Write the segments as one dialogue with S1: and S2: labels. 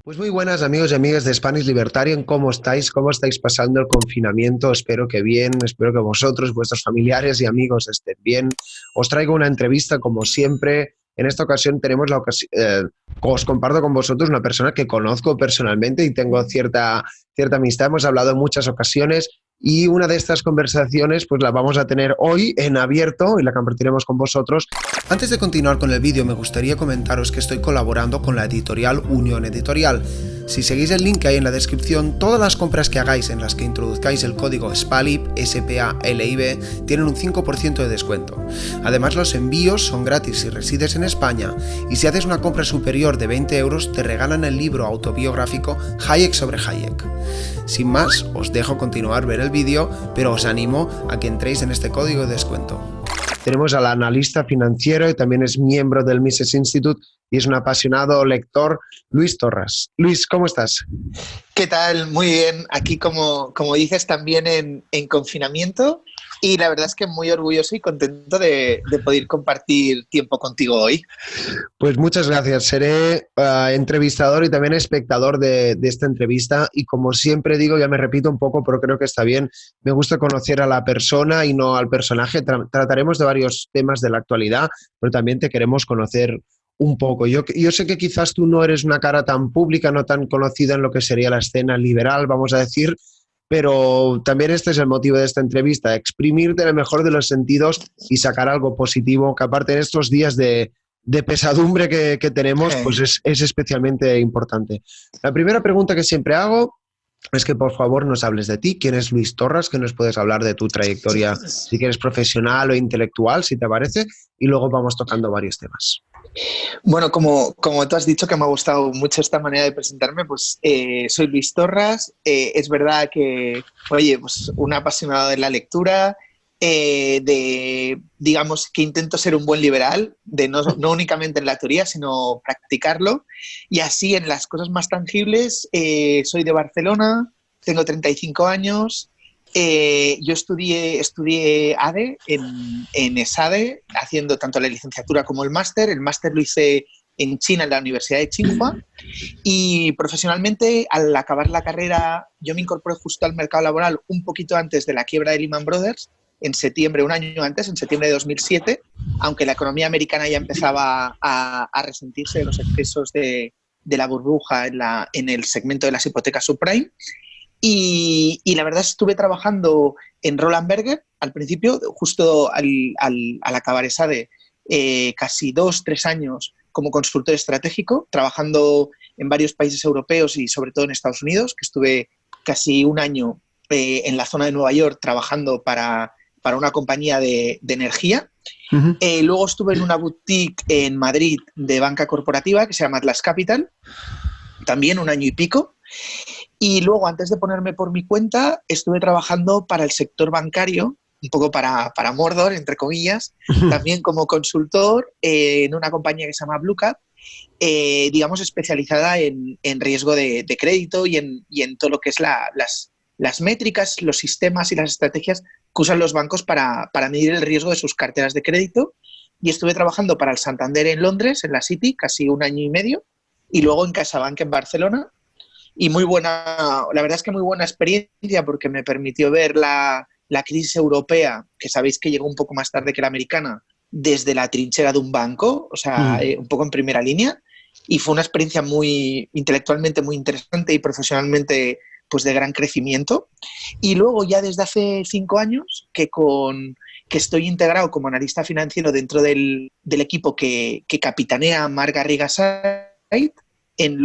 S1: Pues muy buenas amigos y amigas de Spanish Libertarian, ¿cómo estáis? ¿Cómo estáis pasando el confinamiento? Espero que bien, espero que vosotros, vuestros familiares y amigos estén bien. Os traigo una entrevista como siempre. En esta ocasión tenemos la ocasión, os comparto con vosotros una persona que conozco personalmente y tengo cierta amistad. Hemos hablado en muchas ocasiones y una de estas conversaciones pues la vamos a tener hoy en abierto y la compartiremos con vosotros. Antes de continuar con el vídeo, me gustaría comentaros que estoy colaborando con la editorial Unión Editorial. Si seguís el link que hay en la descripción, todas las compras que hagáis en las que introduzcáis el código SPALIB, SPALIB, tienen un 5% de descuento. Además, los envíos son gratis si resides en España y si haces una compra superior de 20 euros te regalan el libro autobiográfico Hayek sobre Hayek. Sin más, os dejo continuar ver el vídeo, pero os animo a que entréis en este código de descuento. Tenemos al analista financiero y también es miembro del Mises Institute y es un apasionado lector, Luis Torras. Luis, ¿cómo estás?
S2: ¿Qué tal? Muy bien. Aquí, como dices, también en confinamiento y la verdad es que muy orgulloso y contento de poder compartir tiempo contigo hoy.
S1: Pues muchas gracias. Seré entrevistador y también espectador de esta entrevista y como siempre digo, ya me repito un poco, pero creo que está bien, me gusta conocer a la persona y no al personaje. Trataremos de varios temas de la actualidad, pero también te queremos conocer un poco. Yo sé que quizás tú no eres una cara tan pública, no tan conocida en lo que sería la escena liberal, vamos a decir, pero también este es el motivo de esta entrevista, exprimirte en el mejor de los sentidos y sacar algo positivo, que aparte en estos días de pesadumbre que tenemos, pues es especialmente importante. La primera pregunta que siempre hago es que por favor nos hables de ti. ¿Quién es Luis Torras? Que nos puedes hablar de tu trayectoria, si quieres profesional o intelectual, si te parece, y luego vamos tocando varios temas.
S2: Bueno, como tú has dicho que me ha gustado mucho esta manera de presentarme, pues soy Luis Torras. Es verdad que, oye, pues un apasionado de la lectura, digamos que intento ser un buen liberal, no únicamente en la teoría, sino practicarlo. Y así en las cosas más tangibles, soy de Barcelona, tengo 35 años. Yo estudié ADE en ESADE, haciendo tanto la licenciatura como el máster. El máster lo hice en China, en la Universidad de Tsinghua, y profesionalmente, al acabar la carrera, yo me incorporé justo al mercado laboral un poquito antes de la quiebra de Lehman Brothers, en septiembre, un año antes, en septiembre de 2007, aunque la economía americana ya empezaba a resentirse de los excesos de la burbuja en el segmento de las hipotecas subprime. Y la verdad estuve trabajando en Roland Berger al principio, justo al acabar esa de casi 2-3 años como consultor estratégico, trabajando en varios países europeos y sobre todo en Estados Unidos, que estuve casi un año en la zona de Nueva York trabajando para una compañía de energía.
S1: Uh-huh.
S2: Luego estuve en una boutique en Madrid de banca corporativa que se llama Atlas Capital, también un año y pico. Y luego, antes de ponerme por mi cuenta, estuve trabajando para el sector bancario, un poco para Mordor, entre comillas, también como consultor en una compañía que se llama Bluecap, digamos especializada en riesgo de crédito y en todo lo que es las métricas, los sistemas y las estrategias que usan los bancos para medir el riesgo de sus carteras de crédito. Y estuve trabajando para el Santander en Londres, en la City, casi un año y medio, y luego en CaixaBank en Barcelona. Y muy buena, la verdad es que muy buena experiencia porque me permitió ver la crisis europea, que sabéis que llegó un poco más tarde que la americana, desde la trinchera de un banco, o sea, un poco en primera línea. Y fue una experiencia intelectualmente muy interesante y profesionalmente pues de gran crecimiento. Y luego ya desde hace 5 años que estoy integrado como analista financiero dentro del equipo que capitanea Marc Garriga-Sait,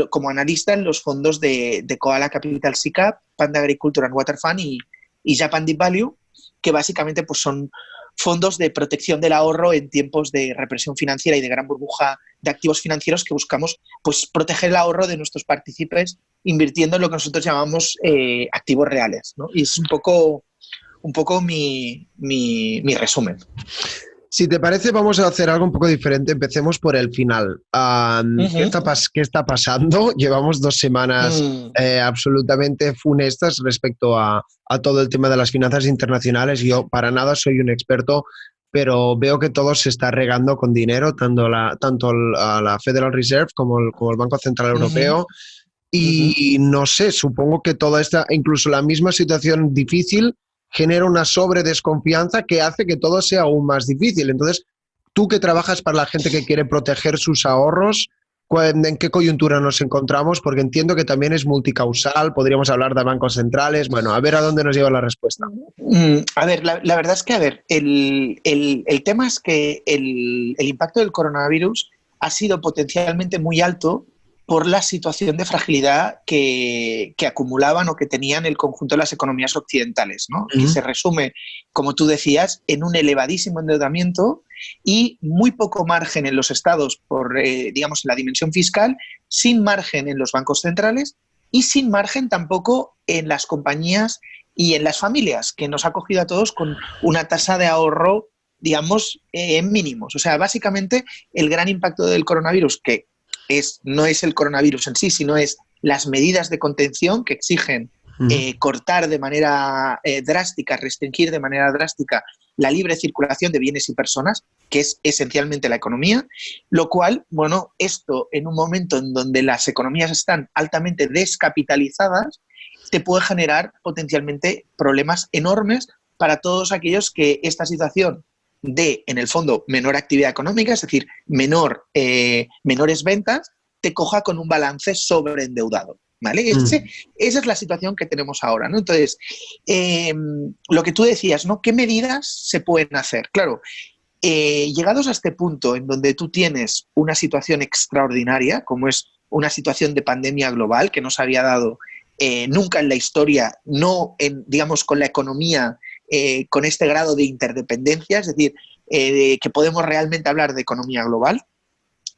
S2: como analista en los fondos de Koala Capital SICAV, Panda Agriculture and Water Fund y Japan Deep Value, que básicamente pues son fondos de protección del ahorro en tiempos de represión financiera y de gran burbuja de activos financieros, que buscamos pues proteger el ahorro de nuestros partícipes invirtiendo en lo que nosotros llamamos activos reales, ¿no? Y es un poco mi resumen.
S1: Si te parece, vamos a hacer algo un poco diferente. Empecemos por el final. ¿Qué está pasando? Llevamos 2 semanas absolutamente funestas respecto a todo el tema de las finanzas internacionales. Yo para nada soy un experto, pero veo que todo se está regando con dinero, tanto la Federal Reserve como el Banco Central Europeo.
S2: Ujú.
S1: y no sé, supongo que toda esta, incluso la misma situación difícil, genera una sobredesconfianza que hace que todo sea aún más difícil. Entonces, tú que trabajas para la gente que quiere proteger sus ahorros, ¿en qué coyuntura nos encontramos? Porque entiendo que también es multicausal, podríamos hablar de bancos centrales. Bueno, a ver a dónde nos lleva la respuesta.
S2: A ver, la verdad es que, a ver, el tema es que el impacto del coronavirus ha sido potencialmente muy alto por la situación de fragilidad que acumulaban o que tenían el conjunto de las economías occidentales, ¿no? Que se resume, como tú decías, en un elevadísimo endeudamiento y muy poco margen en los estados por, digamos, la dimensión fiscal, sin margen en los bancos centrales y sin margen tampoco en las compañías y en las familias, que nos ha cogido a todos con una tasa de ahorro, digamos, en mínimos. O sea, básicamente el gran impacto del coronavirus, que no es el coronavirus en sí, sino es las medidas de contención que exigen cortar de manera drástica, restringir de manera drástica la libre circulación de bienes y personas, que es esencialmente la economía, lo cual, bueno, esto en un momento en donde las economías están altamente descapitalizadas, te puede generar potencialmente problemas enormes para todos aquellos que esta situación de, en el fondo, menor actividad económica, es decir, menores ventas, te coja con un balance sobreendeudado. ¿Vale? Esa es la situación que tenemos ahora, ¿no? Entonces, lo que tú decías, ¿no? ¿Qué medidas se pueden hacer? Claro, llegados a este punto en donde tú tienes una situación extraordinaria, como es una situación de pandemia global que no se había dado nunca en la historia, no en, digamos, con la economía, con este grado de interdependencia, es decir, que podemos realmente hablar de economía global,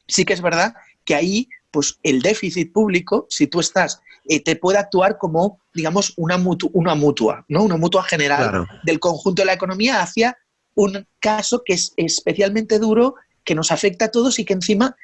S2: sí que es verdad que ahí, pues el déficit público, si tú estás, te puede actuar como, digamos, una mutua, ¿no? Una mutua general
S1: Claro.
S2: del conjunto de la economía hacia un caso que es especialmente duro, que nos afecta a todos y que encima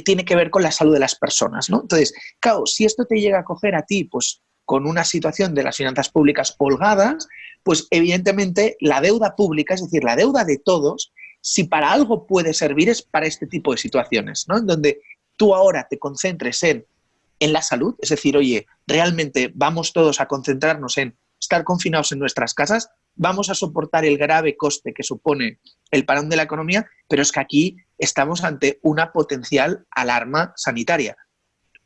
S2: tiene que ver con la salud de las personas, ¿no? Entonces, claro, si esto te llega a coger a ti, pues con una situación de las finanzas públicas holgadas, pues evidentemente la deuda pública, es decir, la deuda de todos, si para algo puede servir es para este tipo de situaciones, ¿no? En donde tú ahora te concentres en la salud, es decir, oye, realmente vamos todos a concentrarnos en estar confinados en nuestras casas, vamos a soportar el grave coste que supone el parón de la economía, pero es que aquí estamos ante una potencial alarma sanitaria.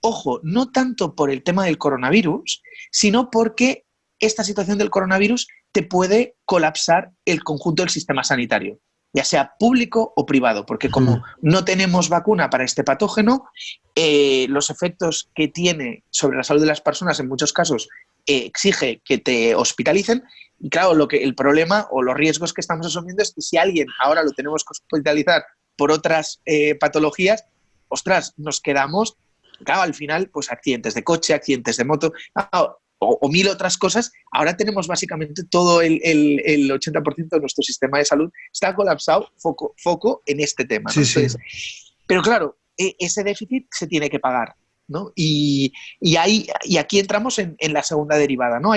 S2: Ojo, no tanto por el tema del coronavirus, sino porque esta situación del coronavirus te puede colapsar el conjunto del sistema sanitario, ya sea público o privado, porque como no tenemos vacuna para este patógeno, los efectos que tiene sobre la salud de las personas en muchos casos exige que te hospitalicen. Y claro, el problema o los riesgos que estamos asumiendo es que si alguien ahora lo tenemos que hospitalizar por otras patologías, ostras, nos quedamos, claro, al final, pues accidentes de coche, accidentes de moto, o mil otras cosas. Ahora tenemos básicamente todo el 80% de nuestro sistema de salud está colapsado, foco en este tema, ¿no?
S1: Sí, sí.
S2: Entonces, pero claro, ese déficit se tiene que pagar, ¿no? Y aquí entramos en la segunda derivada, ¿no?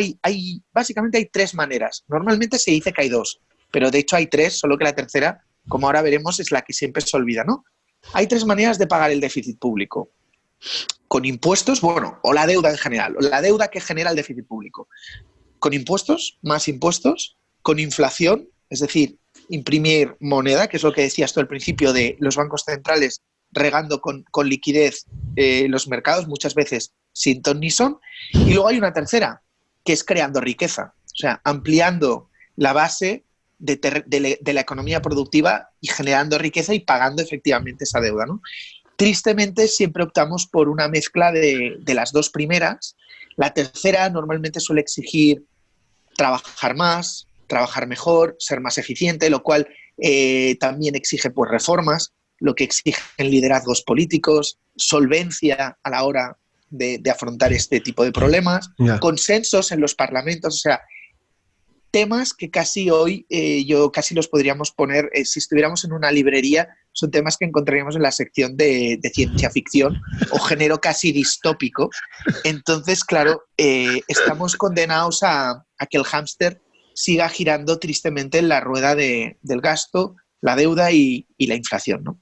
S2: Básicamente hay tres maneras. Normalmente se dice que hay dos, pero de hecho hay tres, solo que la tercera, como ahora veremos, es la que siempre se olvida, ¿no? Hay tres maneras de pagar el déficit público. Con impuestos, bueno, o la deuda en general, o la deuda que genera el déficit público. Con impuestos, más impuestos, con inflación, es decir, imprimir moneda, que es lo que decías tú al principio de los bancos centrales regando con liquidez los mercados, muchas veces sin ton ni son. Y luego hay una tercera, que es creando riqueza, o sea, ampliando la base de la economía productiva y generando riqueza y pagando efectivamente esa deuda, ¿no? Tristemente, siempre optamos por una mezcla de las dos primeras. La tercera normalmente suele exigir trabajar más, trabajar mejor, ser más eficiente, lo cual también exige pues, reformas, lo que exigen liderazgos políticos, solvencia a la hora de afrontar este tipo de problemas, consensos en los parlamentos, o sea, temas que casi hoy yo casi los podríamos poner, si estuviéramos en una librería, son temas que encontraríamos en la sección de ciencia ficción o género casi distópico. Entonces, claro, estamos condenados a que el hámster siga girando tristemente en la rueda del gasto, la deuda y la inflación, ¿no?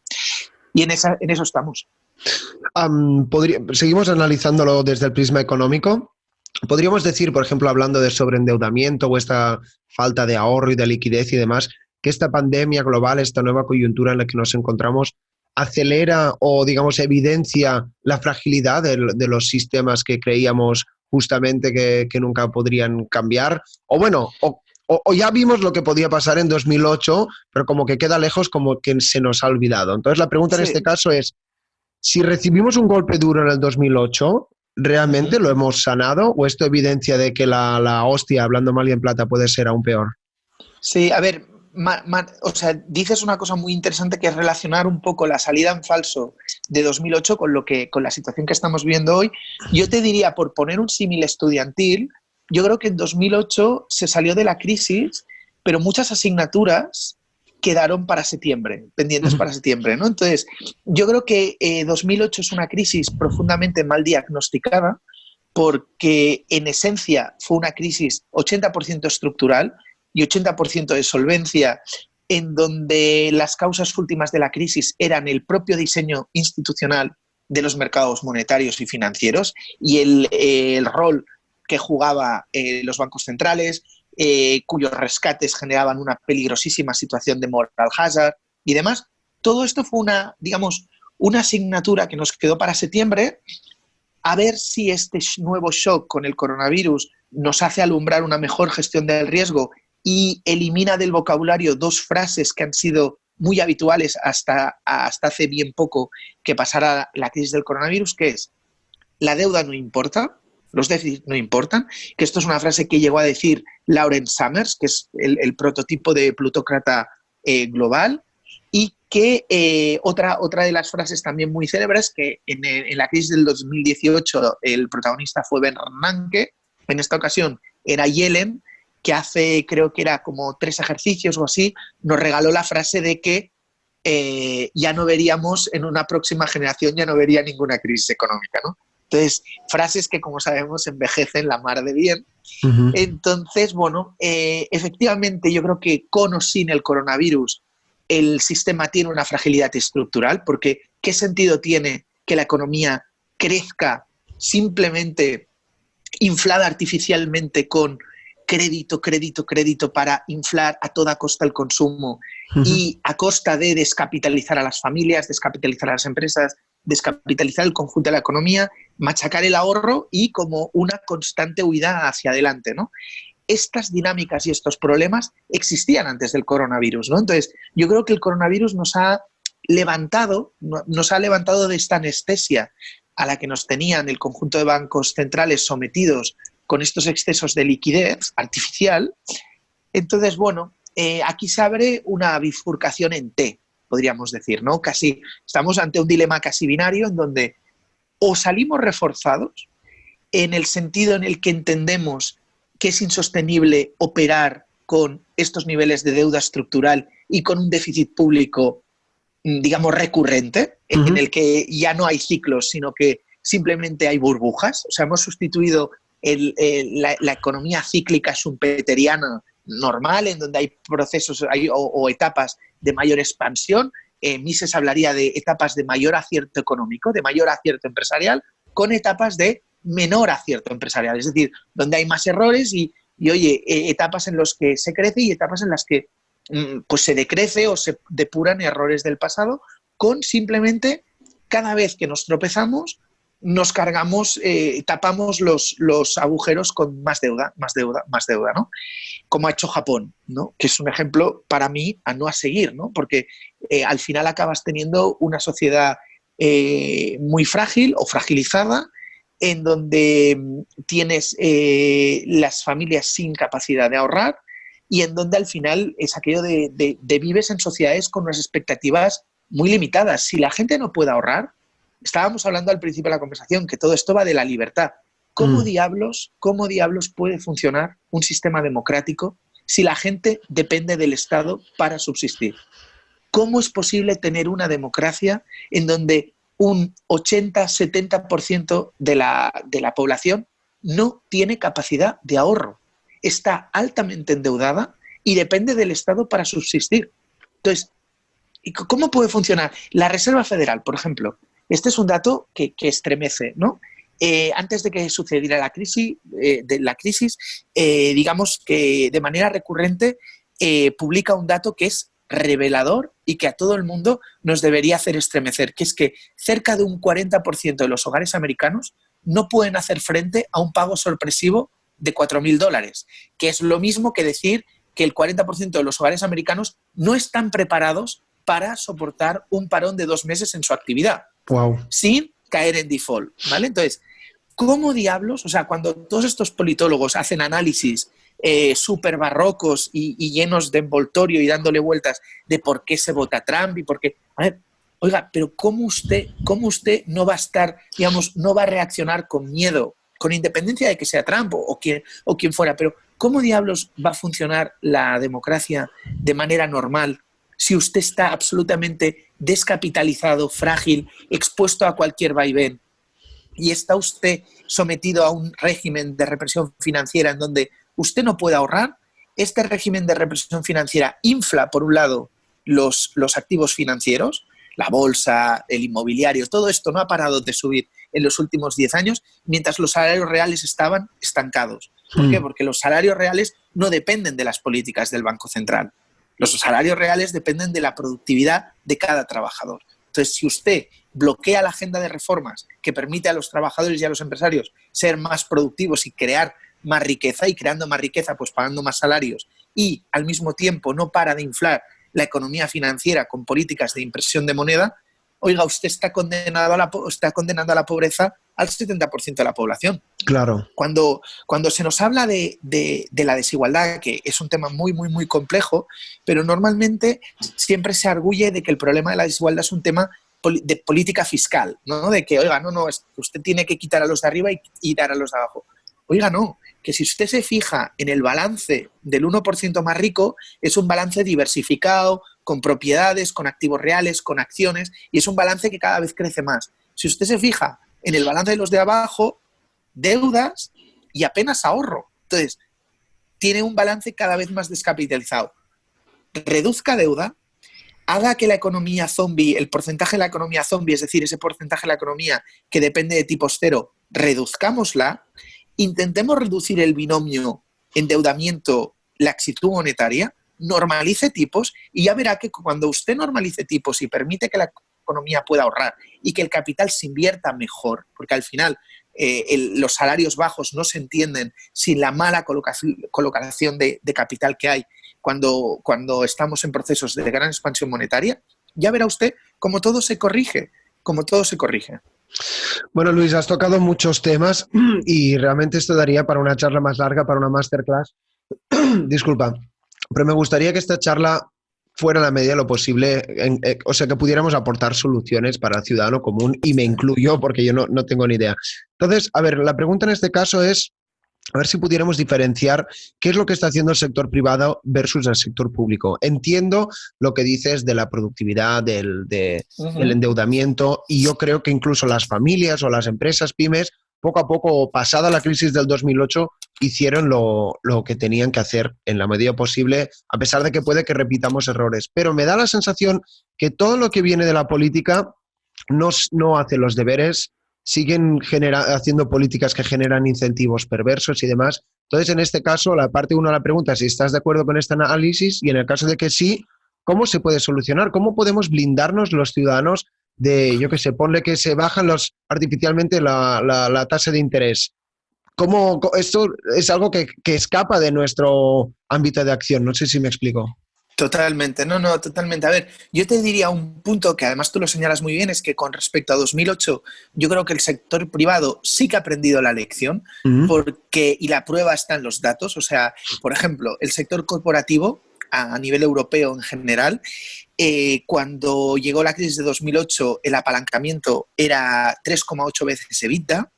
S2: Y en eso estamos.
S1: Seguimos analizándolo desde el prisma económico. Podríamos decir, por ejemplo, hablando de sobreendeudamiento o esta falta de ahorro y de liquidez y demás, que esta pandemia global, esta nueva coyuntura en la que nos encontramos, acelera o, digamos, evidencia la fragilidad de los sistemas que creíamos justamente que nunca podrían cambiar. O bueno, o ya vimos lo que podía pasar en 2008, pero como que queda lejos, como que se nos ha olvidado. Entonces la pregunta en este caso es, si recibimos un golpe duro en el 2008, ¿realmente lo hemos sanado o esto evidencia de que la hostia, hablando mal y en plata, puede ser aún peor?
S2: Sí, a ver, o sea, dices una cosa muy interesante que es relacionar un poco la salida en falso de 2008 con la situación que estamos viviendo hoy. Yo te diría, por poner un símil estudiantil, yo creo que en 2008 se salió de la crisis, pero muchas asignaturas quedaron para septiembre, pendientes para septiembre, ¿no? Entonces, yo creo que 2008 es una crisis profundamente mal diagnosticada porque en esencia fue una crisis 80% estructural y 80% de solvencia, en donde las causas últimas de la crisis eran el propio diseño institucional de los mercados monetarios y financieros y el rol que jugaban los bancos centrales, cuyos rescates generaban una peligrosísima situación de moral hazard y demás. Todo esto fue una asignatura que nos quedó para septiembre, a ver si este nuevo shock con el coronavirus nos hace alumbrar una mejor gestión del riesgo y elimina del vocabulario dos frases que han sido muy habituales hasta hace bien poco que pasara la crisis del coronavirus, que es: la deuda no importa, los déficits no importan, que esto es una frase que llegó a decir Lawrence Summers, que es el prototipo de plutócrata global, y que otra de las frases también muy célebres, que en la crisis del 2018 el protagonista fue Bernanke, en esta ocasión era Yellen, que hace, creo que era como 3 ejercicios o así, nos regaló la frase de que ya no veríamos, en una próxima generación ya no vería ninguna crisis económica, ¿no? Entonces, frases que, como sabemos, envejecen la mar de bien. Entonces, bueno, efectivamente yo creo que con o sin el coronavirus el sistema tiene una fragilidad estructural, porque ¿qué sentido tiene que la economía crezca simplemente inflada artificialmente con crédito para inflar a toda costa el consumo y a costa de descapitalizar a las familias, descapitalizar a las empresas, descapitalizar el conjunto de la economía, machacar el ahorro y como una constante huida hacia adelante, ¿no? Estas dinámicas y estos problemas existían antes del coronavirus, ¿no? Entonces, yo creo que el coronavirus nos ha levantado de esta anestesia a la que nos tenían el conjunto de bancos centrales sometidos con estos excesos de liquidez artificial. Entonces, bueno, aquí se abre una bifurcación en T, podríamos decir, ¿no? Casi estamos ante un dilema casi binario en donde o salimos reforzados en el sentido en el que entendemos que es insostenible operar con estos niveles de deuda estructural y con un déficit público, digamos, recurrente, en el que ya no hay ciclos, sino que simplemente hay burbujas. O sea, hemos sustituido la economía cíclica schumpeteriana normal, en donde hay procesos o etapas de mayor expansión. Mises hablaría de etapas de mayor acierto económico, de mayor acierto empresarial, con etapas de menor acierto empresarial, es decir, donde hay más errores y oye, etapas en las que se crece y etapas en las que pues se decrece o se depuran errores del pasado, con simplemente cada vez que nos tropezamos nos cargamos, tapamos los agujeros con más deuda, ¿no? Como ha hecho Japón, ¿no? Que es un ejemplo para mí a seguir, ¿no? Porque al final acabas teniendo una sociedad muy frágil o fragilizada, en donde tienes las familias sin capacidad de ahorrar y en donde al final es aquello de vives en sociedades con unas expectativas muy limitadas. Si la gente no puede ahorrar, estábamos hablando al principio de la conversación que todo esto va de la libertad. ¿Cómo diablos puede funcionar un sistema democrático si la gente depende del Estado para subsistir? ¿Cómo es posible tener una democracia en donde un 80-70% de la población no tiene capacidad de ahorro? Está altamente endeudada y depende del Estado para subsistir. Entonces, ¿cómo puede funcionar? La Reserva Federal, por ejemplo, Este es un dato que estremece, ¿no? Antes de que sucediera la crisis, digamos que de manera recurrente publica un dato que es revelador y que a todo el mundo nos debería hacer estremecer, que es que cerca de un 40% de los hogares americanos no pueden hacer frente a un pago sorpresivo de $4.000, que es lo mismo que decir que el 40% de los hogares americanos no están preparados para soportar un parón de 2 meses en su actividad, sin caer en default, ¿vale? Entonces, ¿cómo diablos? O sea, cuando todos estos politólogos hacen análisis súper barrocos y llenos de envoltorio y dándole vueltas de por qué se vota Trump y por qué... A ver, oiga, pero ¿cómo usted no va a estar, digamos, no va a reaccionar con miedo, con independencia de que sea Trump o quien fuera? Pero ¿cómo diablos va a funcionar la democracia de manera normal si usted está absolutamente descapitalizado, frágil, expuesto a cualquier vaivén? Y está usted sometido a un régimen de represión financiera en donde usted no puede ahorrar. Este régimen de represión financiera infla, por un lado, los activos financieros, la bolsa, el inmobiliario, todo esto no ha parado de subir en los últimos 10 años, mientras los salarios reales estaban estancados. ¿Por qué? Porque los salarios reales no dependen de las políticas del Banco Central. Los salarios reales dependen de la productividad de cada trabajador. Entonces, si usted bloquea la agenda de reformas que permite a los trabajadores y a los empresarios ser más productivos y crear más riqueza, y creando más riqueza, pues pagando más salarios, y al mismo tiempo no para de inflar la economía financiera con políticas de impresión de moneda, oiga, usted está condenando a la pobreza al 70% de la población.
S1: Claro.
S2: Cuando se nos habla de la desigualdad, que es un tema muy, muy, muy complejo, pero normalmente siempre se arguye de que el problema de la desigualdad es un tema de política fiscal, ¿no? De que, oiga, no, usted tiene que quitar a los de arriba y dar a los de abajo. Oiga, no, que si usted se fija en el balance del 1% más rico, es un balance diversificado, con propiedades, con activos reales, con acciones, y es un balance que cada vez crece más. Si usted se fija en el balance de los de abajo, deudas y apenas ahorro. Entonces, tiene un balance cada vez más descapitalizado. Reduzca deuda, haga que la economía zombie, el porcentaje de la economía zombie, es decir, ese porcentaje de la economía que depende de tipos cero, reduzcámosla, intentemos reducir el binomio endeudamiento, laxitud monetaria, normalice tipos y ya verá que cuando usted normalice tipos y permite que la economía pueda ahorrar y que el capital se invierta mejor, porque al final los salarios bajos no se entienden sin la mala colocación de capital que hay cuando estamos en procesos de gran expansión monetaria, ya verá usted cómo todo se corrige,
S1: Bueno, Luis, has tocado muchos temas y realmente esto daría para una charla más larga, para una masterclass. Disculpa, pero me gustaría que esta charla fuera en la medida de lo posible, o sea, que pudiéramos aportar soluciones para el ciudadano común, y me incluyo porque yo no tengo ni idea. Entonces, a ver, la pregunta en este caso es, a ver si pudiéramos diferenciar qué es lo que está haciendo el sector privado versus el sector público. Entiendo lo que dices de la productividad, del endeudamiento, y yo creo que incluso las familias o las empresas pymes, poco a poco, pasada la crisis del 2008, hicieron lo que tenían que hacer en la medida posible, a pesar de que puede que repitamos errores. Pero me da la sensación que todo lo que viene de la política no hace los deberes, siguen haciendo políticas que generan incentivos perversos y demás. Entonces, en este caso, la parte 1 de la pregunta es si estás de acuerdo con este análisis, y en el caso de que sí, ¿cómo se puede solucionar? ¿Cómo podemos blindarnos los ciudadanos de, yo qué sé, ponle que se bajan artificialmente la tasa de interés? ¿Cómo esto es algo que escapa de nuestro ámbito de acción? No sé si me explico.
S2: Totalmente, totalmente. A ver, yo te diría un punto que además tú lo señalas muy bien, es que con respecto a 2008, yo creo que el sector privado sí que ha aprendido la lección, y la prueba está en los datos. O sea, por ejemplo, el sector corporativo a nivel europeo en general, cuando llegó la crisis de 2008, el apalancamiento era 3,8 veces EBITDA.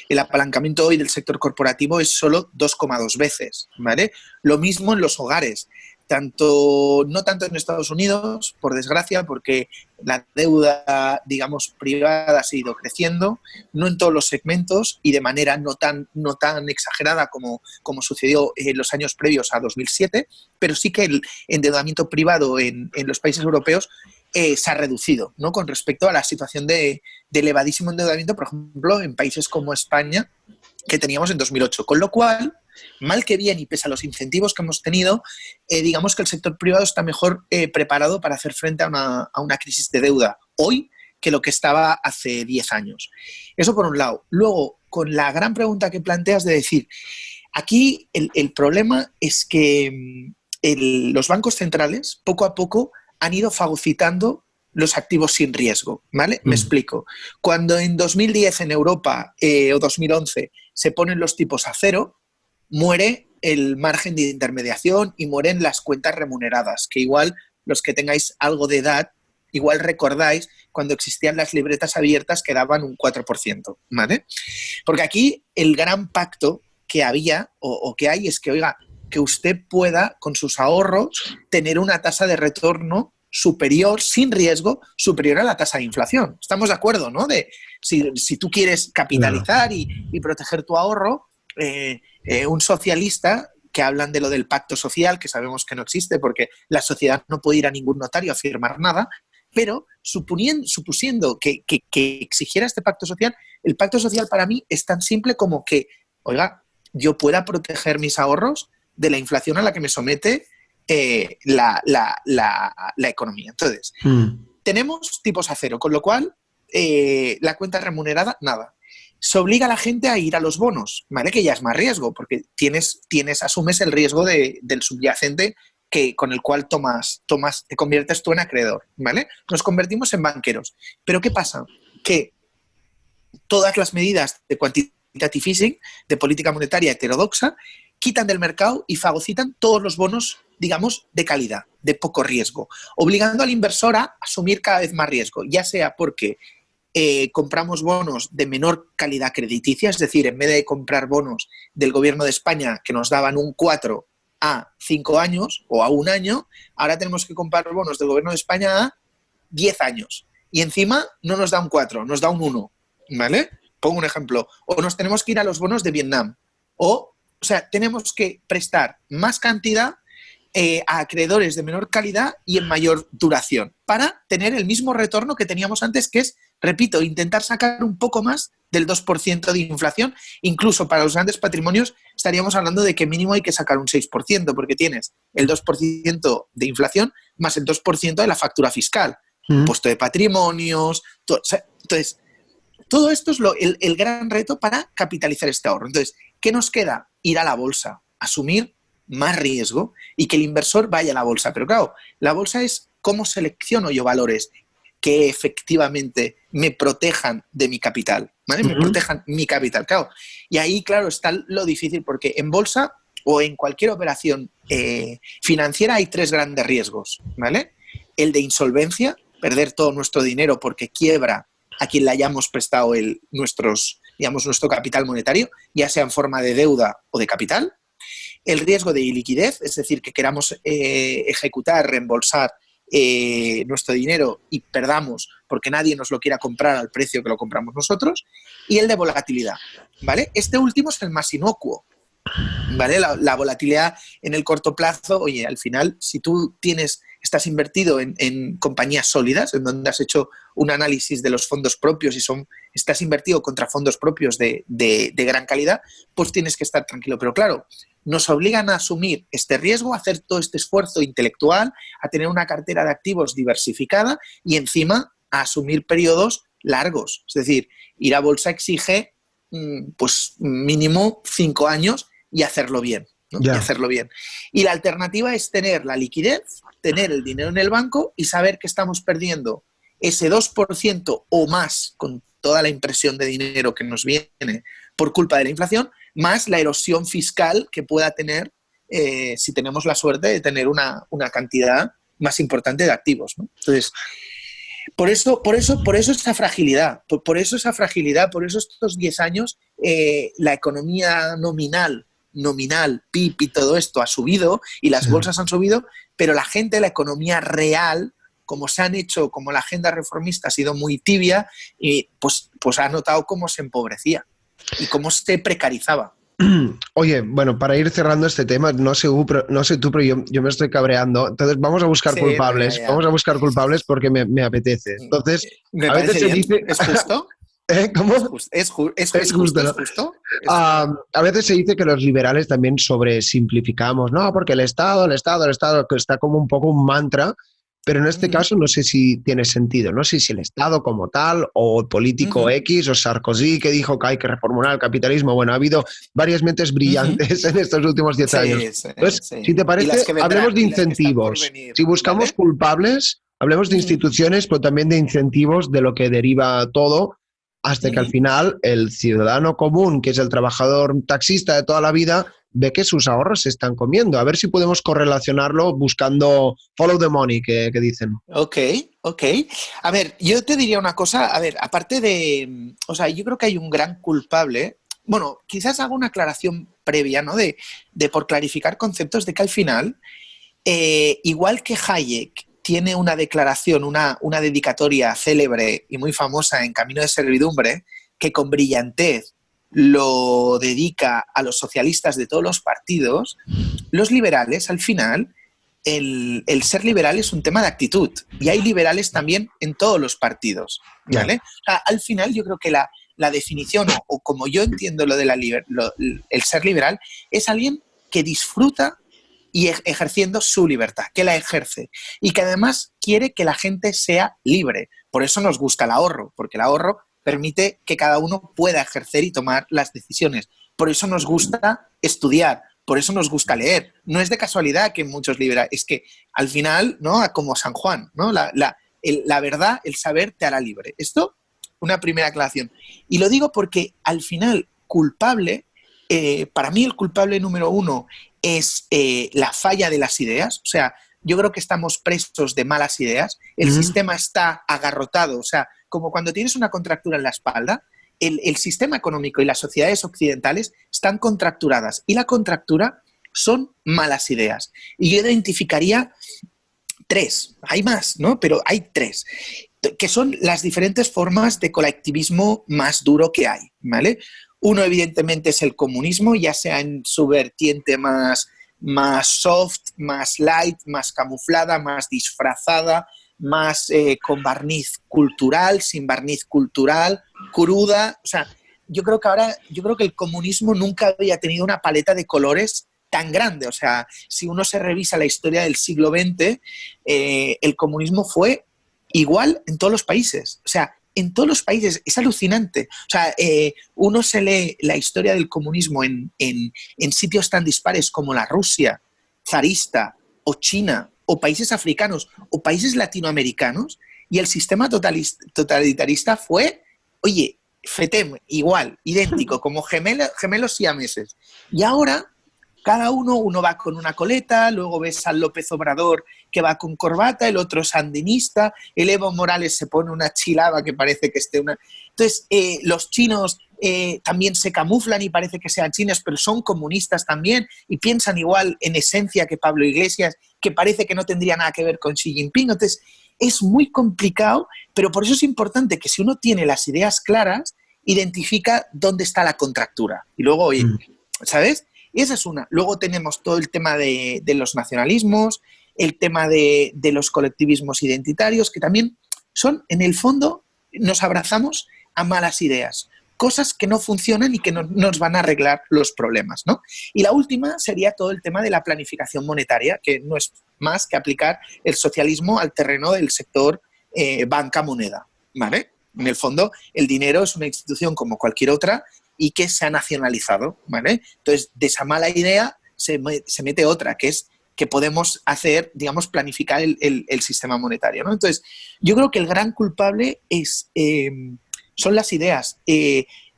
S2: El apalancamiento hoy del sector corporativo es solo 2,2 veces, ¿vale? Lo mismo en los hogares. No tanto en Estados Unidos, por desgracia, porque la deuda, digamos, privada ha seguido creciendo, no en todos los segmentos y de manera no tan exagerada como sucedió en los años previos a 2007, pero sí que el endeudamiento privado en los países europeos se ha reducido, ¿no? Con respecto a la situación de elevadísimo endeudamiento, por ejemplo, en países como España, que teníamos en 2008. Con lo cual, mal que bien y pese a los incentivos que hemos tenido, digamos que el sector privado está mejor preparado para hacer frente a una crisis de deuda hoy que lo que estaba hace 10 años. Eso por un lado. Luego, con la gran pregunta que planteas de decir, aquí el problema es que los bancos centrales poco a poco han ido fagocitando los activos sin riesgo, ¿vale? Me explico. Cuando en 2010 en Europa o 2011 se ponen los tipos a cero, muere el margen de intermediación y mueren las cuentas remuneradas, que igual los que tengáis algo de edad, igual recordáis cuando existían las libretas abiertas que daban un 4%, ¿vale? Porque aquí el gran pacto que había o que hay es que, oiga, que usted pueda con sus ahorros tener una tasa de retorno superior, sin riesgo, superior a la tasa de inflación. Estamos de acuerdo, ¿no? De si tú quieres capitalizar y proteger tu ahorro, un socialista que hablan de lo del pacto social, que sabemos que no existe porque la sociedad no puede ir a ningún notario a firmar nada, pero supusiendo que exigiera este pacto social, el pacto social para mí es tan simple como que, oiga, yo pueda proteger mis ahorros de la inflación a la que me somete la economía. Entonces, tenemos tipos a cero, con lo cual la cuenta remunerada, nada. Se obliga a la gente a ir a los bonos, ¿vale? Que ya es más riesgo, porque asumes el riesgo del subyacente con el cual te conviertes tú en acreedor, ¿vale? Nos convertimos en banqueros. Pero ¿qué pasa? Que todas las medidas de quantitative easing, de política monetaria heterodoxa, quitan del mercado y fagocitan todos los bonos, digamos, de calidad, de poco riesgo, obligando al inversor a asumir cada vez más riesgo, ya sea porque compramos bonos de menor calidad crediticia, es decir, en vez de comprar bonos del gobierno de España que nos daban un 4 a 5 años o a un año, ahora tenemos que comprar bonos del gobierno de España a 10 años. Y encima no nos da un 4, nos da un 1, ¿vale? Pongo un ejemplo. O nos tenemos que ir a los bonos de Vietnam. O sea, tenemos que prestar más cantidad a acreedores de menor calidad y en mayor duración para tener el mismo retorno que teníamos antes, que es, repito, intentar sacar un poco más del 2% de inflación. Incluso para los grandes patrimonios estaríamos hablando de que mínimo hay que sacar un 6%, porque tienes el 2% de inflación más el 2% de la factura fiscal, impuesto de patrimonios. Entonces, todo esto es el gran reto para capitalizar este ahorro. Entonces, ¿qué nos queda? Ir a la bolsa, asumir más riesgo y que el inversor vaya a la bolsa. Pero claro, la bolsa es cómo selecciono yo valores que efectivamente me protejan de mi capital, ¿vale? Me protejan mi capital, claro. Y ahí, claro, está lo difícil, porque en bolsa o en cualquier operación financiera hay 3 grandes riesgos, ¿vale? El de insolvencia, perder todo nuestro dinero porque quiebra a quien le hayamos prestado nuestro capital monetario, ya sea en forma de deuda o de capital. El riesgo de iliquidez, es decir, que queramos ejecutar, reembolsar nuestro dinero y perdamos porque nadie nos lo quiera comprar al precio que lo compramos nosotros. Y el de volatilidad, ¿vale? Este último es el más inocuo, ¿vale? La volatilidad en el corto plazo, oye, al final, si tú estás invertido en compañías sólidas, en donde has hecho un análisis de los fondos propios y estás invertido contra fondos propios de gran calidad, pues tienes que estar tranquilo. Pero claro, nos obligan a asumir este riesgo, a hacer todo este esfuerzo intelectual, a tener una cartera de activos diversificada y encima a asumir periodos largos. Es decir, ir a bolsa exige pues mínimo 5 años y hacerlo bien, ¿no? Y hacerlo bien. Y la alternativa es tener la liquidez, tener el dinero en el banco y saber que estamos perdiendo ese 2% o más con toda la impresión de dinero que nos viene por culpa de la inflación, más la erosión fiscal que pueda tener si tenemos la suerte de tener una cantidad más importante de activos, ¿no? Entonces, por eso esa fragilidad, por eso estos 10 años la economía nominal, PIB y todo esto ha subido y las bolsas han subido, pero la gente, la economía real, como la agenda reformista ha sido muy tibia, y pues ha notado cómo se empobrecía y cómo se precarizaba.
S1: Oye, bueno, para ir cerrando este tema, no sé tú, pero yo me estoy cabreando. Entonces,
S2: Sí, no, ya, ya.
S1: vamos a buscar culpables porque me apetece. Entonces,
S2: Me
S1: a veces
S2: parece
S1: se
S2: bien.
S1: dice,
S2: ¿Es justo?
S1: ¿eh?
S2: ¿Es,
S1: ¿Cómo?
S2: jus- es, ju-
S1: Es
S2: es
S1: justo,
S2: justo? ¿Es
S1: ¿no?
S2: justo?
S1: A veces se dice que los liberales también sobresimplificamos, no, porque el Estado, que está como un poco un mantra, pero en este
S2: Ujú,
S1: caso no sé si tiene sentido, no sé si el Estado como tal, o el político
S2: ujú,
S1: X, o Sarkozy que dijo que hay que reformular el capitalismo. Bueno, ha habido varias mentes
S2: ujú.
S1: brillantes en estos últimos 10 años.
S2: Sí, sí,
S1: Entonces, si
S2: sí.
S1: te
S2: Y las
S1: parece,
S2: que
S1: hablemos
S2: vendrán,
S1: de
S2: y las que están por
S1: incentivos.
S2: venir,
S1: Si buscamos
S2: ¿vale?
S1: culpables, hablemos de
S2: Ujú,
S1: instituciones, pero también de incentivos, de lo que deriva todo hasta que al
S2: ujú.
S1: final el ciudadano común, que es el trabajador taxista de toda la vida, ve que sus ahorros se están comiendo. A ver si podemos correlacionarlo buscando follow the money, que dicen.
S2: Ok, ok. A ver, yo te diría una cosa, a ver, aparte de, o sea, yo creo que hay un gran culpable. Bueno, quizás hago una aclaración previa, ¿no? De por clarificar conceptos de que al final, igual que Hayek tiene una declaración, una dedicatoria célebre y muy famosa en Camino de Servidumbre, que con brillantez lo dedica a los socialistas de todos los partidos, los liberales al final el ser liberal es un tema de actitud y hay liberales también en todos los partidos,
S1: Ya.
S2: ¿vale? O sea, al final yo creo que la definición o como yo entiendo lo de el ser liberal es alguien que disfruta y ejerciendo su libertad, que la ejerce y que además quiere que la gente sea libre. Por eso nos gusta el ahorro, porque el ahorro permite que cada uno pueda ejercer y tomar las decisiones. Por eso nos gusta estudiar, por eso nos gusta leer. No es de casualidad que muchos liberales, es que al final, ¿no? Como San Juan, ¿no? La verdad, el saber te hará libre. Esto, una primera aclaración. Y lo digo porque al final, culpable, para mí el culpable número uno es la falla de las ideas. O sea, yo creo que estamos presos de malas ideas. El
S1: Mm.
S2: sistema está agarrotado. O sea, como cuando tienes una contractura en la espalda, el sistema económico y las sociedades occidentales están contracturadas y la contractura son malas ideas. Y yo identificaría tres, hay más, ¿no? Pero hay tres, que son las diferentes formas de colectivismo más duro que hay, ¿vale? Uno, evidentemente, es el comunismo, ya sea en su vertiente más soft, más light, más camuflada, más disfrazada, más con barniz cultural, sin barniz cultural, cruda. O sea, yo creo que el comunismo nunca había tenido una paleta de colores tan grande. O sea, si uno se revisa la historia del siglo XX, el comunismo fue igual en todos los países. O sea, en todos los países es alucinante. O sea, uno se lee la historia del comunismo en sitios tan dispares como la Rusia zarista o China o países africanos o países latinoamericanos y el sistema totalitarista fue, oye, FETEM, igual, idéntico, como gemelos siameses. Y ahora uno va con una coleta, luego ves al López Obrador que va con corbata, el otro sandinista, el Evo Morales se pone una chilaba que parece que esté una... Entonces, los chinos también se camuflan y parece que sean chinos, pero son comunistas también y piensan igual en esencia que Pablo Iglesias, que parece que no tendría nada que ver con Xi Jinping. Entonces, es muy complicado, pero por eso es importante que si uno tiene las ideas claras, identifica dónde está la contractura. Y luego, oye,
S1: Mm.
S2: ¿sabes? Y esa es una. Luego tenemos todo el tema de los nacionalismos, el tema de los colectivismos identitarios, que también son, en el fondo, nos abrazamos a malas ideas, cosas que no funcionan y que no nos van a arreglar los problemas, ¿no? Y la última sería todo el tema de la planificación monetaria, que no es más que aplicar el socialismo al terreno del sector banca-moneda, ¿vale? En el fondo, el dinero es una institución como cualquier otra y que se ha nacionalizado, ¿vale? Entonces, de esa mala idea se mete otra, que es que podemos hacer, digamos, planificar el sistema monetario, ¿no? Entonces, yo creo que el gran culpable son las ideas.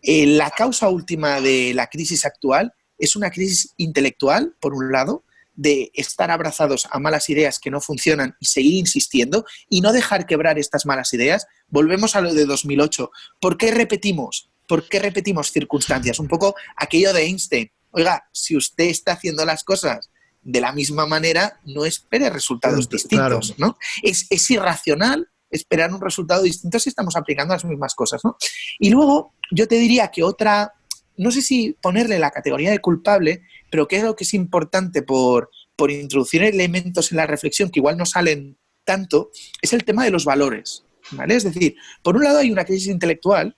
S2: La causa última de la crisis actual es una crisis intelectual, por un lado, de estar abrazados a malas ideas que no funcionan y seguir insistiendo y no dejar quebrar estas malas ideas. Volvemos a lo de 2008. ¿Por qué repetimos? ¿Por qué repetimos circunstancias? Un poco aquello de Einstein. Oiga, si usted está haciendo las cosas de la misma manera, no espere resultados
S1: Claro.
S2: distintos, ¿no? Es irracional esperar un resultado distinto si estamos aplicando las mismas cosas, ¿no? Y luego yo te diría que otra no sé si ponerle la categoría de culpable, pero creo que es importante por introducir elementos en la reflexión que igual no salen tanto, es el tema de los valores, ¿vale? Es decir, por un lado hay una crisis intelectual,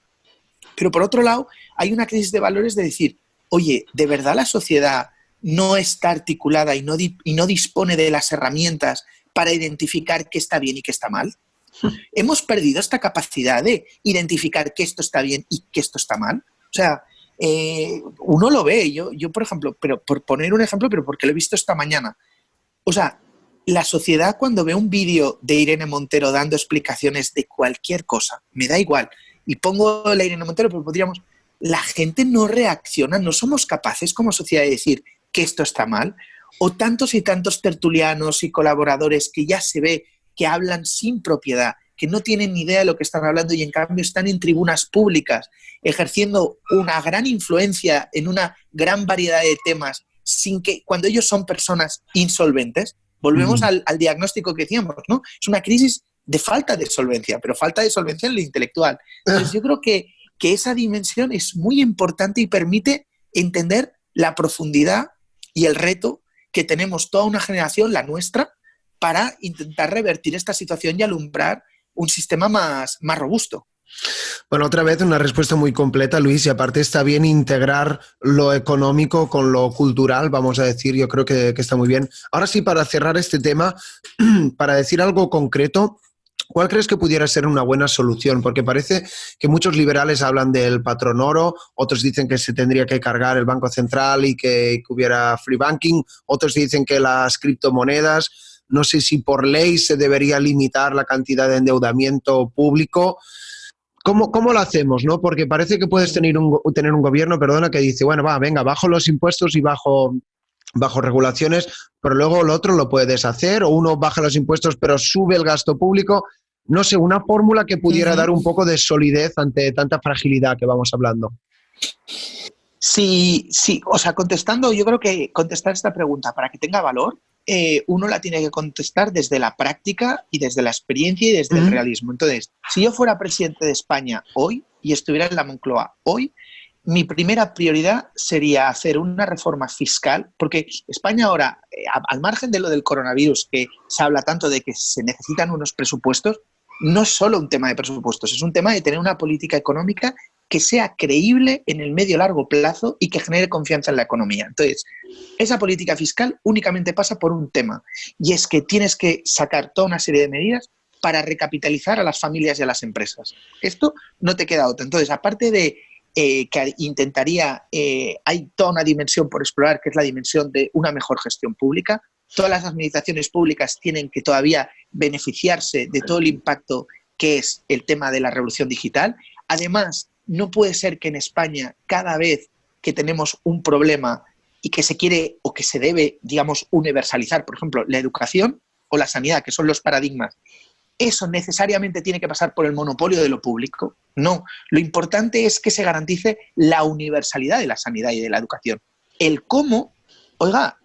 S2: pero por otro lado hay una crisis de valores de decir, oye, ¿de verdad la sociedad no está articulada y no dispone de las herramientas para identificar qué está bien y qué está mal? Hemos perdido esta capacidad de identificar que esto está bien y que esto está mal. O sea, uno lo ve, yo por ejemplo, pero por poner un ejemplo, pero porque lo he visto esta mañana. O sea, la sociedad cuando ve un vídeo de Irene Montero dando explicaciones de cualquier cosa, me da igual, y pongo la Irene Montero, pero podríamos, la gente no reacciona, no somos capaces como sociedad de decir que esto está mal, o tantos y tantos tertulianos y colaboradores que ya se ve que hablan sin propiedad, que no tienen ni idea de lo que están hablando y en cambio están en tribunas públicas ejerciendo una gran influencia en una gran variedad de temas sin que, cuando ellos son personas insolventes, volvemos al diagnóstico que decíamos, ¿no? Es una crisis de falta de solvencia, pero falta de solvencia en lo intelectual. Entonces yo creo que esa dimensión es muy importante y permite entender la profundidad y el reto que tenemos toda una generación, la nuestra, para intentar revertir esta situación y alumbrar un sistema más robusto.
S1: Bueno, otra vez una respuesta muy completa, Luis, y aparte está bien integrar lo económico con lo cultural, vamos a decir, yo creo que está muy bien. Ahora sí, para cerrar este tema, para decir algo concreto, ¿cuál crees que pudiera ser una buena solución? Porque parece que muchos liberales hablan del patrón oro, otros dicen que se tendría que cargar el Banco Central y que hubiera free banking, otros dicen que las criptomonedas, no sé si por ley se debería limitar la cantidad de endeudamiento público. ¿Cómo lo hacemos, no? Porque parece que puedes tener un gobierno, perdona, que dice, bueno, venga, bajo los impuestos y bajo regulaciones, pero luego lo otro lo puedes hacer, o uno baja los impuestos pero sube el gasto público. No sé, una fórmula que pudiera dar un poco de solidez ante tanta fragilidad que vamos hablando.
S2: Sí, o sea, yo creo que contestar esta pregunta para que tenga valor, uno la tiene que contestar desde la práctica y desde la experiencia y desde el realismo. Entonces, si yo fuera presidente de España hoy y estuviera en la Moncloa hoy, mi primera prioridad sería hacer una reforma fiscal, porque España ahora, al margen de lo del coronavirus, que se habla tanto de que se necesitan unos presupuestos, no es solo un tema de presupuestos, es un tema de tener una política económica que sea creíble en el medio-largo plazo y que genere confianza en la economía. Entonces, esa política fiscal únicamente pasa por un tema, y es que tienes que sacar toda una serie de medidas para recapitalizar a las familias y a las empresas. Esto no te queda otra. Entonces, aparte de que intentaría, hay toda una dimensión por explorar, que es la dimensión de una mejor gestión pública. Todas las administraciones públicas tienen que todavía beneficiarse de todo el impacto que es el tema de la revolución digital. Además, no puede ser que en España, cada vez que tenemos un problema y que se quiere o que se debe, digamos, universalizar, por ejemplo, la educación o la sanidad, que son los paradigmas, ¿eso necesariamente tiene que pasar por el monopolio de lo público? No. Lo importante es que se garantice la universalidad de la sanidad y de la educación. El cómo, oiga,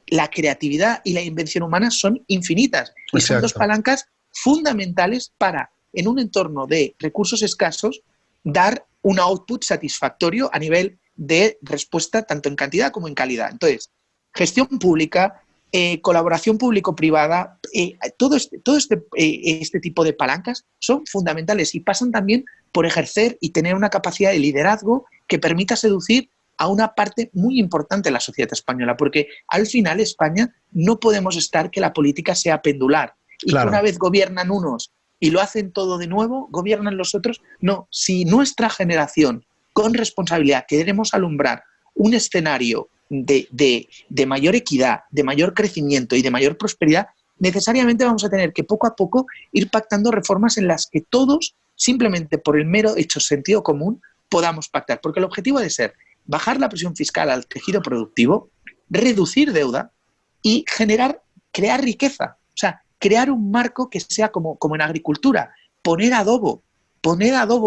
S2: la creatividad y la invención humana son infinitas. Y son dos palancas fundamentales para, en un entorno de recursos escasos, dar un output satisfactorio a nivel de respuesta tanto en cantidad como en calidad. Entonces, gestión pública, colaboración público-privada, todo este tipo de palancas son fundamentales y pasan también por ejercer y tener una capacidad de liderazgo que permita seducir a una parte muy importante de la sociedad española, porque al final España no podemos estar que la política sea pendular y que una vez gobiernan unos y lo hacen todo de nuevo, gobiernan los otros. No, si nuestra generación con responsabilidad queremos alumbrar un escenario de mayor equidad, de mayor crecimiento y de mayor prosperidad, necesariamente vamos a tener que poco a poco ir pactando reformas en las que todos, simplemente por el mero hecho sentido común, podamos pactar. Porque el objetivo debe ser bajar la presión fiscal al tejido productivo, reducir deuda y crear riqueza. O sea, crear un marco que sea como en agricultura, poner adobo,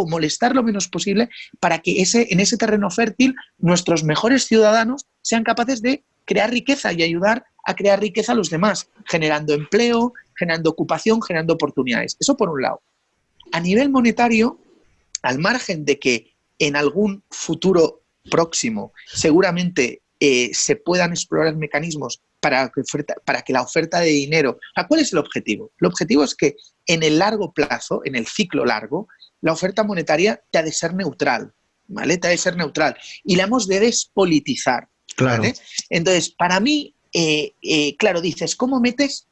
S2: molestar lo menos posible para que en ese terreno fértil nuestros mejores ciudadanos sean capaces de crear riqueza y ayudar a crear riqueza a los demás, generando empleo, generando ocupación, generando oportunidades. Eso por un lado. A nivel monetario, al margen de que en algún futuro próximo seguramente se puedan explorar mecanismos para que la oferta de dinero... ¿Cuál es el objetivo? El objetivo es que en el largo plazo, en el ciclo largo, la oferta monetaria te ha de ser neutral, ¿vale? Te ha de ser neutral. Y la hemos de despolitizar,
S1: claro.
S2: ¿vale? Entonces, para mí, claro, dices, ¿cómo metes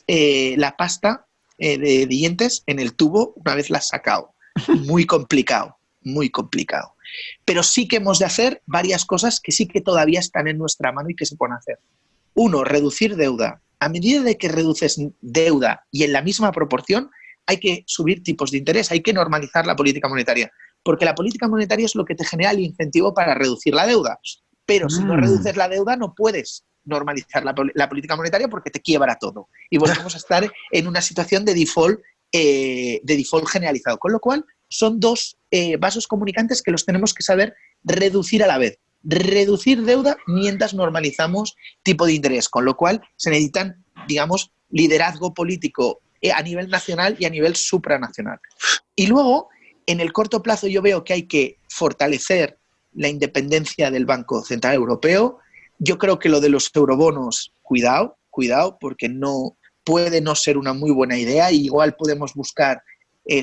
S2: la pasta de dientes en el tubo una vez la has sacado? Muy complicado, muy complicado. Pero sí que hemos de hacer varias cosas que sí que todavía están en nuestra mano y que se pueden hacer. Uno, reducir deuda. A medida de que reduces deuda y en la misma proporción, hay que subir tipos de interés, hay que normalizar la política monetaria, porque la política monetaria es lo que te genera el incentivo para reducir la deuda. Pero si no reduces la deuda, no puedes normalizar la política monetaria porque te quiebra todo. Y volvemos a estar en una situación de default generalizado. Con lo cual, son dos vasos comunicantes que los tenemos que saber reducir a la vez. Reducir deuda mientras normalizamos tipo de interés. Con lo cual, se necesitan, digamos, liderazgo político a nivel nacional y a nivel supranacional. Y luego, en el corto plazo, yo veo que hay que fortalecer la independencia del Banco Central Europeo. Yo creo que lo de los eurobonos, cuidado, porque puede no ser una muy buena idea. Y igual podemos buscar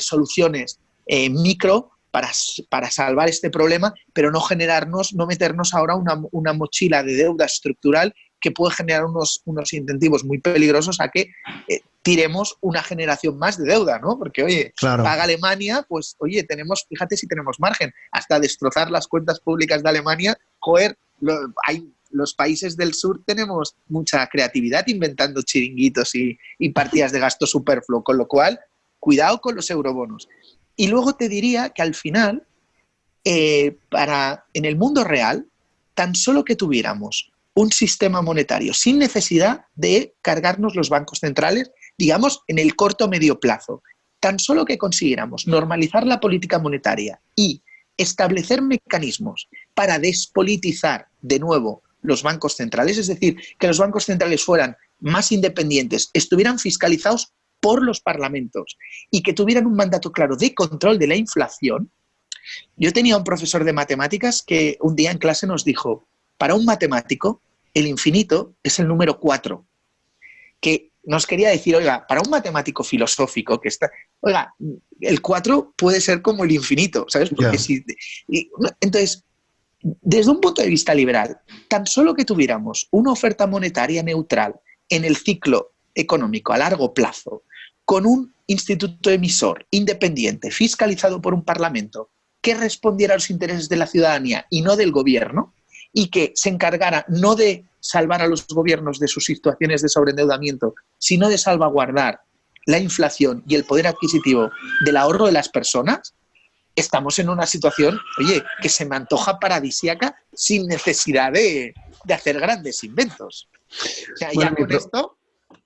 S2: soluciones micro para salvar este problema, pero no meternos ahora una mochila de deuda estructural que puede generar unos incentivos muy peligrosos a que tiremos una generación más de deuda, ¿no? Porque, oye,
S1: claro,
S2: paga Alemania, pues, oye, fíjate si tenemos margen, hasta destrozar las cuentas públicas de Alemania, joder, los países del sur tenemos mucha creatividad inventando chiringuitos y partidas de gasto superfluo, con lo cual, cuidado con los eurobonos. Y luego te diría que al final, en el mundo real, tan solo que tuviéramos un sistema monetario sin necesidad de cargarnos los bancos centrales, digamos, en el corto o medio plazo, tan solo que consiguiéramos normalizar la política monetaria y establecer mecanismos para despolitizar de nuevo los bancos centrales, es decir, que los bancos centrales fueran más independientes, estuvieran fiscalizados por los parlamentos y que tuvieran un mandato claro de control de la inflación. Yo tenía un profesor de matemáticas que un día en clase nos dijo, para un matemático, el infinito es el número 4, que nos quería decir, oiga, para un matemático filosófico que está, oiga, el 4 puede ser como el infinito, ¿sabes? Porque entonces, desde un punto de vista liberal, tan solo que tuviéramos una oferta monetaria neutral en el ciclo económico a largo plazo, con un instituto emisor independiente, fiscalizado por un parlamento, que respondiera a los intereses de la ciudadanía y no del gobierno, y que se encargara no de salvar a los gobiernos de sus situaciones de sobreendeudamiento, sino de salvaguardar la inflación y el poder adquisitivo del ahorro de las personas, estamos en una situación, oye, que se me antoja paradisíaca sin necesidad de hacer grandes inventos. O sea, bueno, ya con esto...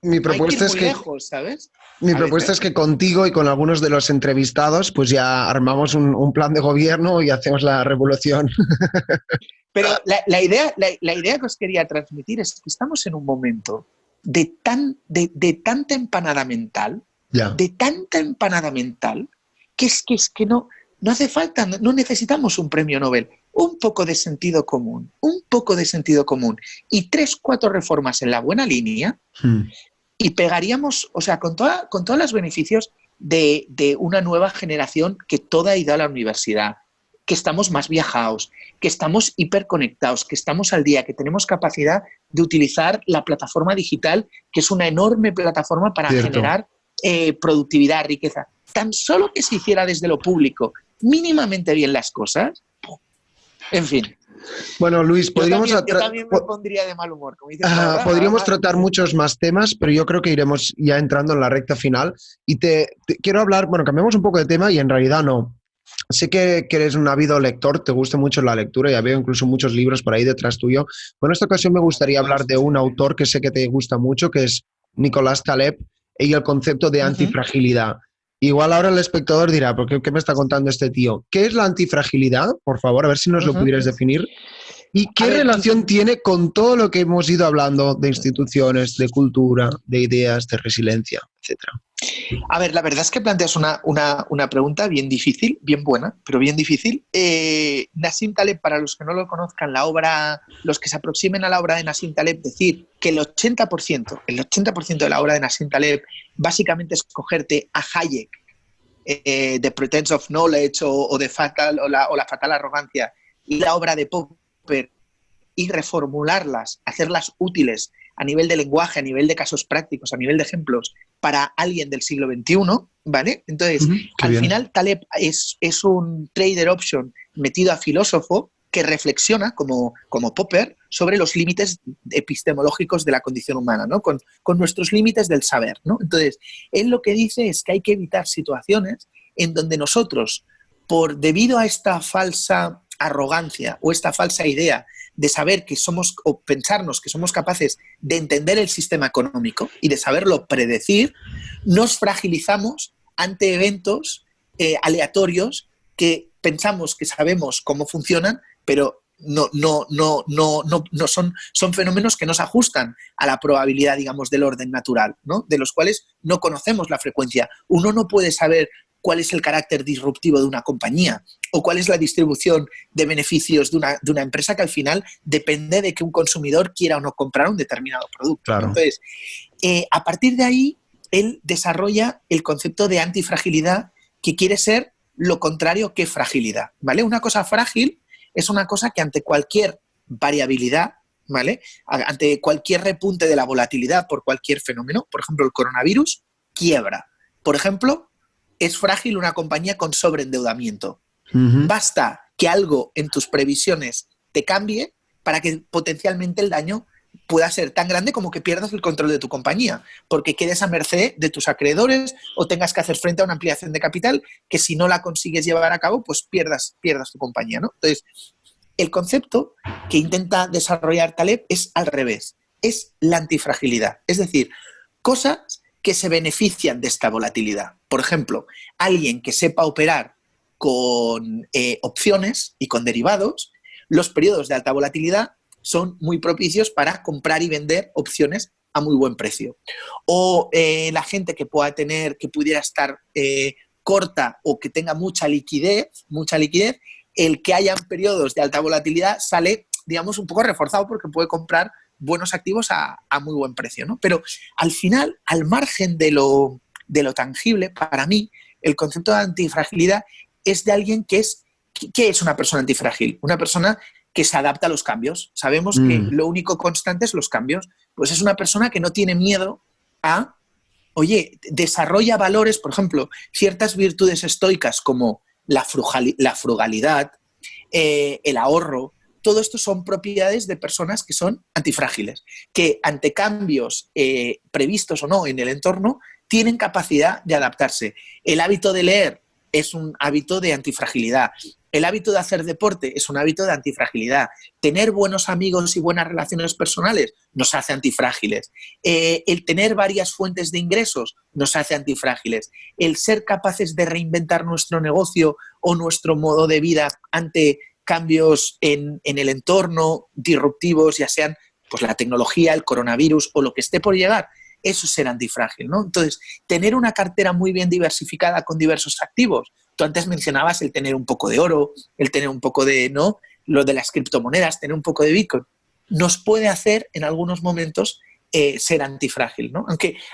S1: Mi propuesta es que
S2: lejos, ¿sabes?
S1: Mi propuesta es que contigo y con algunos de los entrevistados pues ya armamos un plan de gobierno y hacemos la revolución.
S2: Pero la idea que os quería transmitir es que estamos en un momento de tanta empanada mental, que es que no hace falta, no necesitamos un premio Nobel. Un poco de sentido común y 3-4 reformas en la buena línea y pegaríamos, o sea, con todos los beneficios de una nueva generación que toda ha ido a la universidad, que estamos más viajados, que estamos hiperconectados, que estamos al día, que tenemos capacidad de utilizar la plataforma digital, que es una enorme plataforma para generar productividad, riqueza. Tan solo que se hiciera desde lo público mínimamente bien las cosas. En fin.
S1: Bueno, Luis,
S2: yo también me pondría de mal humor. Como dices,
S1: podríamos tratar muchos más temas, pero yo creo que iremos ya entrando en la recta final. Y te quiero hablar, bueno, cambiamos un poco de tema y en realidad no. Sé que eres un ávido lector, te gusta mucho la lectura, ya veo incluso muchos libros por ahí detrás tuyo. Bueno, en esta ocasión me gustaría hablar de un autor que sé que te gusta mucho, que es Nicolás Taleb, y el concepto de antifragilidad. Igual ahora el espectador dirá, ¿por qué me está contando este tío? ¿Qué es la antifragilidad? Por favor, a ver si nos lo pudieras definir. ¿Y qué relación tiene con todo lo que hemos ido hablando de instituciones, de cultura, de ideas, de resiliencia, etcétera?
S2: A ver, la verdad es que planteas una pregunta bien difícil, bien buena, pero bien difícil. Nassim Taleb, para los que no lo conozcan, los que se aproximen a la obra de Nassim Taleb, decir que el 80% de la obra de Nassim Taleb básicamente es cogerte a Hayek, The Pretense of Knowledge o la fatal arrogancia, y la obra de Popper, y reformularlas, hacerlas útiles a nivel de lenguaje, a nivel de casos prácticos, a nivel de ejemplos, para alguien del siglo XXI, ¿vale? Entonces, al final, Taleb es un trader option metido a filósofo que reflexiona, como Popper, sobre los límites epistemológicos de la condición humana, ¿no? Con nuestros límites del saber, ¿no? Entonces, él lo que dice es que hay que evitar situaciones en donde nosotros, debido a esta falsa arrogancia o esta falsa idea de saber que somos, o pensarnos que somos capaces de entender el sistema económico y de saberlo predecir, nos fragilizamos ante eventos aleatorios que pensamos que sabemos cómo funcionan, pero no son fenómenos que no se ajustan a la probabilidad, digamos, del orden natural, ¿no? De los cuales no conocemos la frecuencia. Uno no puede saber cuál es el carácter disruptivo de una compañía o cuál es la distribución de beneficios de una empresa, que al final depende de que un consumidor quiera o no comprar un determinado producto.
S1: Claro.
S2: Entonces, a partir de ahí, él desarrolla el concepto de antifragilidad, que quiere ser lo contrario que fragilidad, ¿vale? Una cosa frágil es una cosa que ante cualquier variabilidad, ¿vale? Ante cualquier repunte de la volatilidad por cualquier fenómeno, por ejemplo, el coronavirus, quiebra. Por ejemplo, es frágil una compañía con sobreendeudamiento. Basta que algo en tus previsiones te cambie para que potencialmente el daño pueda ser tan grande como que pierdas el control de tu compañía, porque quedes a merced de tus acreedores o tengas que hacer frente a una ampliación de capital que, si no la consigues llevar a cabo, pues pierdas tu compañía, ¿no? Entonces, el concepto que intenta desarrollar Taleb es al revés, es la antifragilidad, es decir, cosas que se benefician de esta volatilidad. Por ejemplo, alguien que sepa operar con opciones y con derivados, los periodos de alta volatilidad son muy propicios para comprar y vender opciones a muy buen precio. O la gente que pudiera estar corta o que tenga mucha liquidez, el que hayan periodos de alta volatilidad sale, digamos, un poco reforzado, porque puede comprar buenos activos a muy buen precio, ¿no? Pero al final, al margen de lo tangible, para mí, el concepto de antifragilidad es de alguien que es... ¿Qué es una persona antifrágil? Una persona que se adapta a los cambios. Sabemos que lo único constante es los cambios. Pues es una persona que no tiene miedo a, desarrolla valores, por ejemplo, ciertas virtudes estoicas como la frugalidad, el ahorro. Todo esto son propiedades de personas que son antifrágiles, que ante cambios previstos o no en el entorno tienen capacidad de adaptarse. El hábito de leer es un hábito de antifragilidad. El hábito de hacer deporte es un hábito de antifragilidad. Tener buenos amigos y buenas relaciones personales nos hace antifrágiles. El tener varias fuentes de ingresos nos hace antifrágiles. El ser capaces de reinventar nuestro negocio o nuestro modo de vida ante cambios en el entorno disruptivos, ya sean pues la tecnología, el coronavirus o lo que esté por llegar, eso es ser antifrágil, ¿no? Entonces, tener una cartera muy bien diversificada con diversos activos. Tú antes mencionabas el tener un poco de oro, el tener un poco de, ¿no?, lo de las criptomonedas, tener un poco de Bitcoin, nos puede hacer en algunos momentos ser antifrágil, ¿no?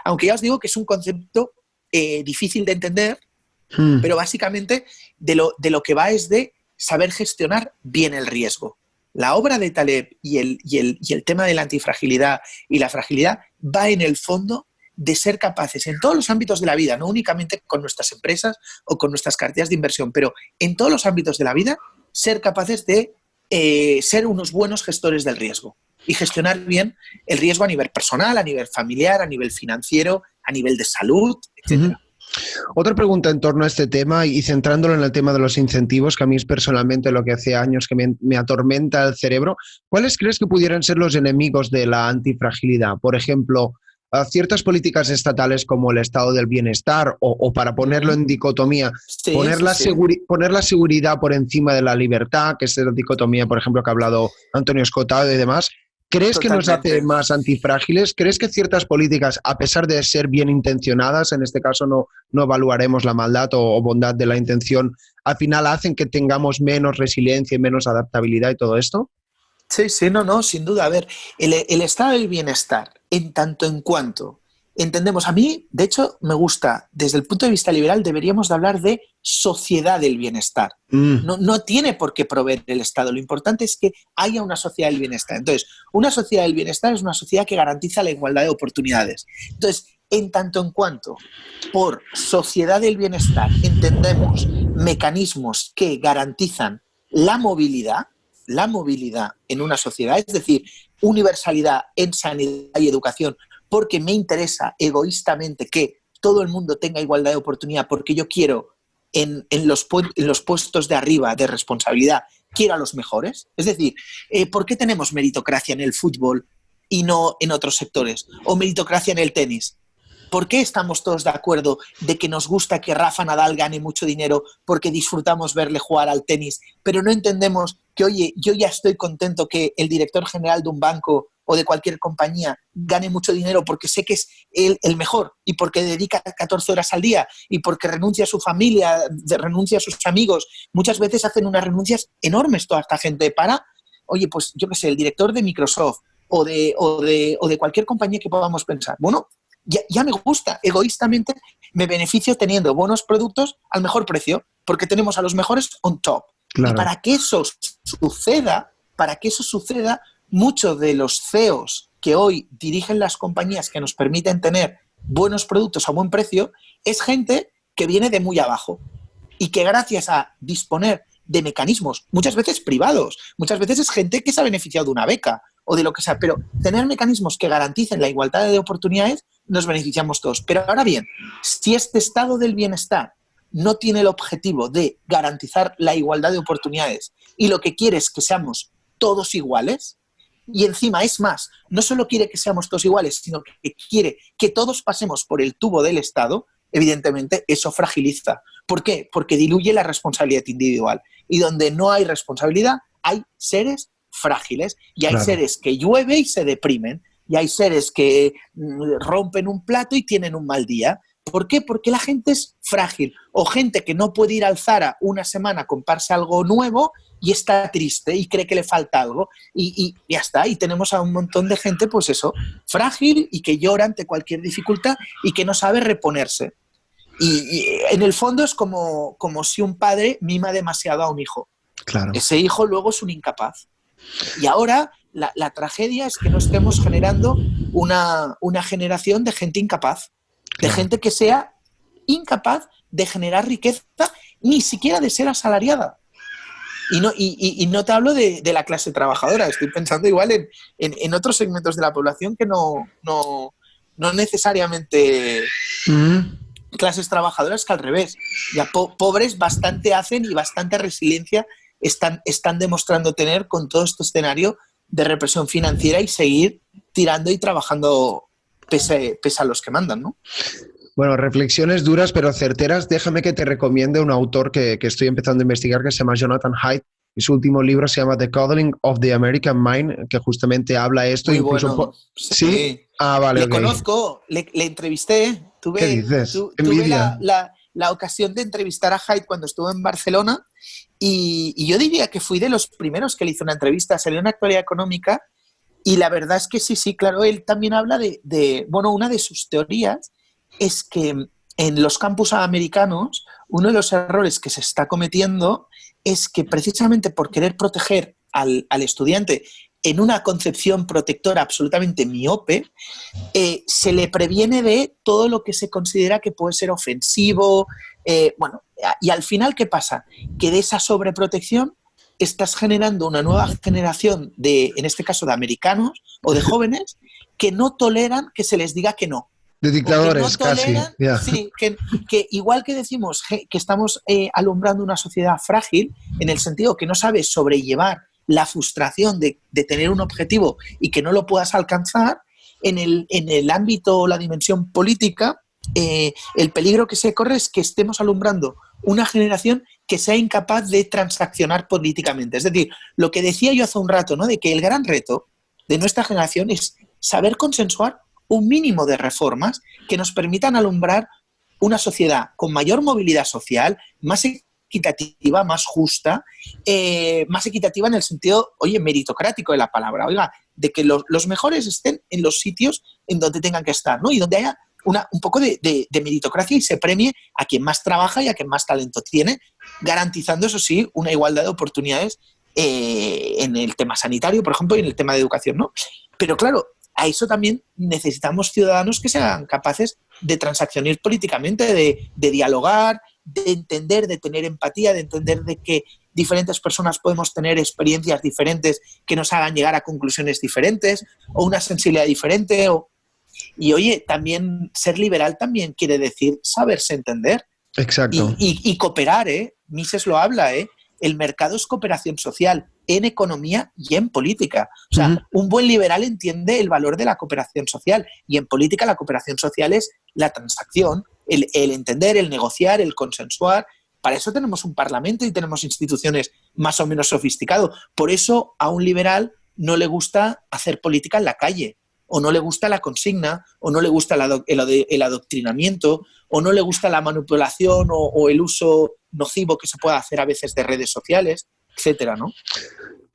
S2: Aunque ya os digo que es un concepto difícil de entender, pero básicamente de lo que va es de saber gestionar bien el riesgo. La obra de Taleb y el tema de la antifragilidad y la fragilidad va en el fondo de ser capaces en todos los ámbitos de la vida, no únicamente con nuestras empresas o con nuestras carteras de inversión, pero en todos los ámbitos de la vida, ser capaces de ser unos buenos gestores del riesgo y gestionar bien el riesgo a nivel personal, a nivel familiar, a nivel financiero, a nivel de salud, etcétera.
S1: Otra pregunta en torno a este tema y centrándolo en el tema de los incentivos, que a mí es personalmente lo que hace años que me atormenta el cerebro. ¿Cuáles crees que pudieran ser los enemigos de la antifragilidad? Por ejemplo, ciertas políticas estatales como el estado del bienestar o para ponerlo en dicotomía, poner la seguridad por encima de la libertad, que es la dicotomía, por ejemplo, que ha hablado Antonio Escotado y demás. ¿Crees que nos hace
S2: Totalmente.
S1: más antifrágiles? ¿Crees que ciertas políticas, a pesar de ser bien intencionadas, en este caso no evaluaremos la maldad o bondad de la intención, al final hacen que tengamos menos resiliencia y menos adaptabilidad y todo esto?
S2: Sí, sí, no, sin duda. A ver, el estado del bienestar, en tanto en cuanto entendemos, a mí, de hecho, me gusta, desde el punto de vista liberal, deberíamos de hablar de sociedad del bienestar. No tiene por qué proveer el Estado, lo importante es que haya una sociedad del bienestar. Entonces, una sociedad del bienestar es una sociedad que garantiza la igualdad de oportunidades. Entonces, en tanto en cuanto por sociedad del bienestar entendemos mecanismos que garantizan la movilidad en una sociedad, es decir, universalidad en sanidad y educación, porque me interesa egoístamente que todo el mundo tenga igualdad de oportunidad, porque yo quiero en los puestos de arriba de responsabilidad, quiero a los mejores. Es decir, ¿por qué tenemos meritocracia en el fútbol y no en otros sectores? O meritocracia en el tenis. ¿Por qué estamos todos de acuerdo de que nos gusta que Rafa Nadal gane mucho dinero porque disfrutamos verle jugar al tenis, pero no entendemos que, oye, yo ya estoy contento que el director general de un banco o de cualquier compañía gane mucho dinero porque sé que es el mejor y porque dedica 14 horas al día y porque renuncia a su familia, renuncia a sus amigos? Muchas veces hacen unas renuncias enormes toda esta gente para, oye, pues yo qué sé, el director de Microsoft o de cualquier compañía que podamos pensar. Bueno, ya me gusta, egoístamente me beneficio teniendo buenos productos al mejor precio, porque tenemos a los mejores on top.
S1: Claro.
S2: Y para que eso suceda, muchos de los CEOs que hoy dirigen las compañías que nos permiten tener buenos productos a buen precio, es gente que viene de muy abajo y que gracias a disponer de mecanismos, muchas veces privados, muchas veces es gente que se ha beneficiado de una beca o de lo que sea, pero tener mecanismos que garanticen la igualdad de oportunidades, nos beneficiamos todos. Pero ahora bien, si este estado del bienestar no tiene el objetivo de garantizar la igualdad de oportunidades y lo que quiere es que seamos todos iguales, y encima es más, no solo quiere que seamos todos iguales, sino que quiere que todos pasemos por el tubo del Estado, evidentemente eso fragiliza. ¿Por qué? Porque diluye la responsabilidad individual. Y donde no hay responsabilidad, hay seres frágiles y hay
S1: Claro.
S2: seres que llueve y se deprimen y hay seres que rompen un plato y tienen un mal día. ¿Por qué? Porque la gente es frágil o gente que no puede ir al Zara una semana a comprarse algo nuevo y está triste y cree que le falta algo y ya está. Y tenemos a un montón de gente, pues eso, frágil y que llora ante cualquier dificultad y que no sabe reponerse. Y en el fondo es como si un padre mima demasiado a un hijo.
S1: Claro.
S2: Ese hijo luego es un incapaz. Y ahora la tragedia es que no estemos generando una generación de gente incapaz, de gente que sea incapaz de generar riqueza, ni siquiera de ser asalariada. Y no te hablo de la clase trabajadora, estoy pensando igual en otros segmentos de la población que no necesariamente clases trabajadoras, que al revés. Ya pobres bastante hacen y bastante resiliencia están demostrando tener con todo este escenario de represión financiera y seguir tirando y trabajando pese a los que mandan, ¿no?
S1: Bueno, reflexiones duras pero certeras. Déjame que te recomiende un autor que estoy empezando a investigar que se llama Jonathan Haidt y su último libro se llama The Coddling of the American Mind, que justamente habla esto.
S2: Muy
S1: Incluso
S2: bueno.
S1: ¿Sí? Ah, vale,
S2: Le
S1: ok.
S2: conozco, le entrevisté.
S1: ¿Qué dices?
S2: Tuve
S1: Envidia.
S2: la ocasión de entrevistar a Haidt cuando estuvo en Barcelona y yo diría que fui de los primeros que le hizo una entrevista. Salió en Actualidad Económica y la verdad es que sí, claro, él también habla bueno, una de sus teorías es que en los campus americanos uno de los errores que se está cometiendo es que precisamente por querer proteger al estudiante en una concepción protectora absolutamente miope, se le previene de todo lo que se considera que puede ser ofensivo. Bueno, y al final, ¿qué pasa? Que de esa sobreprotección estás generando una nueva generación en este caso, de americanos o de jóvenes que no toleran que se les diga que no.
S1: De dictadores,
S2: que no toleran,
S1: casi. Yeah.
S2: Sí, que igual que decimos que estamos alumbrando una sociedad frágil, en el sentido que no sabes sobrellevar la frustración de tener un objetivo y que no lo puedas alcanzar, en el ámbito o la dimensión política, el peligro que se corre es que estemos alumbrando una generación que sea incapaz de transaccionar políticamente. Es decir, lo que decía yo hace un rato, ¿no? De que el gran reto de nuestra generación es saber consensuar un mínimo de reformas que nos permitan alumbrar una sociedad con mayor movilidad social, más equitativa, más justa, más equitativa en el sentido, oye, meritocrático de la palabra, oiga, de que los mejores estén en los sitios en donde tengan que estar, ¿no? Y donde haya un poco de meritocracia y se premie a quien más trabaja y a quien más talento tiene, garantizando, eso sí, una igualdad de oportunidades en el tema sanitario, por ejemplo, y en el tema de educación, ¿no? Pero claro, a eso también necesitamos ciudadanos que sean capaces de transaccionar políticamente, de dialogar, de entender, de tener empatía, de entender de que diferentes personas podemos tener experiencias diferentes que nos hagan llegar a conclusiones diferentes o una sensibilidad diferente. Y oye, también ser liberal también quiere decir saberse entender.
S1: Exacto.
S2: Y cooperar, Mises lo habla, el mercado es cooperación social en economía y en política. O sea, un buen liberal entiende el valor de la cooperación social y en política la cooperación social es la transacción, el entender, el negociar, el consensuar. Para eso tenemos un parlamento y tenemos instituciones más o menos sofisticadas. Por eso a un liberal no le gusta hacer política en la calle, o no le gusta la consigna, o no le gusta el adoctrinamiento, o no le gusta la manipulación o el uso nocivo que se puede hacer a veces de redes sociales, etcétera, ¿no?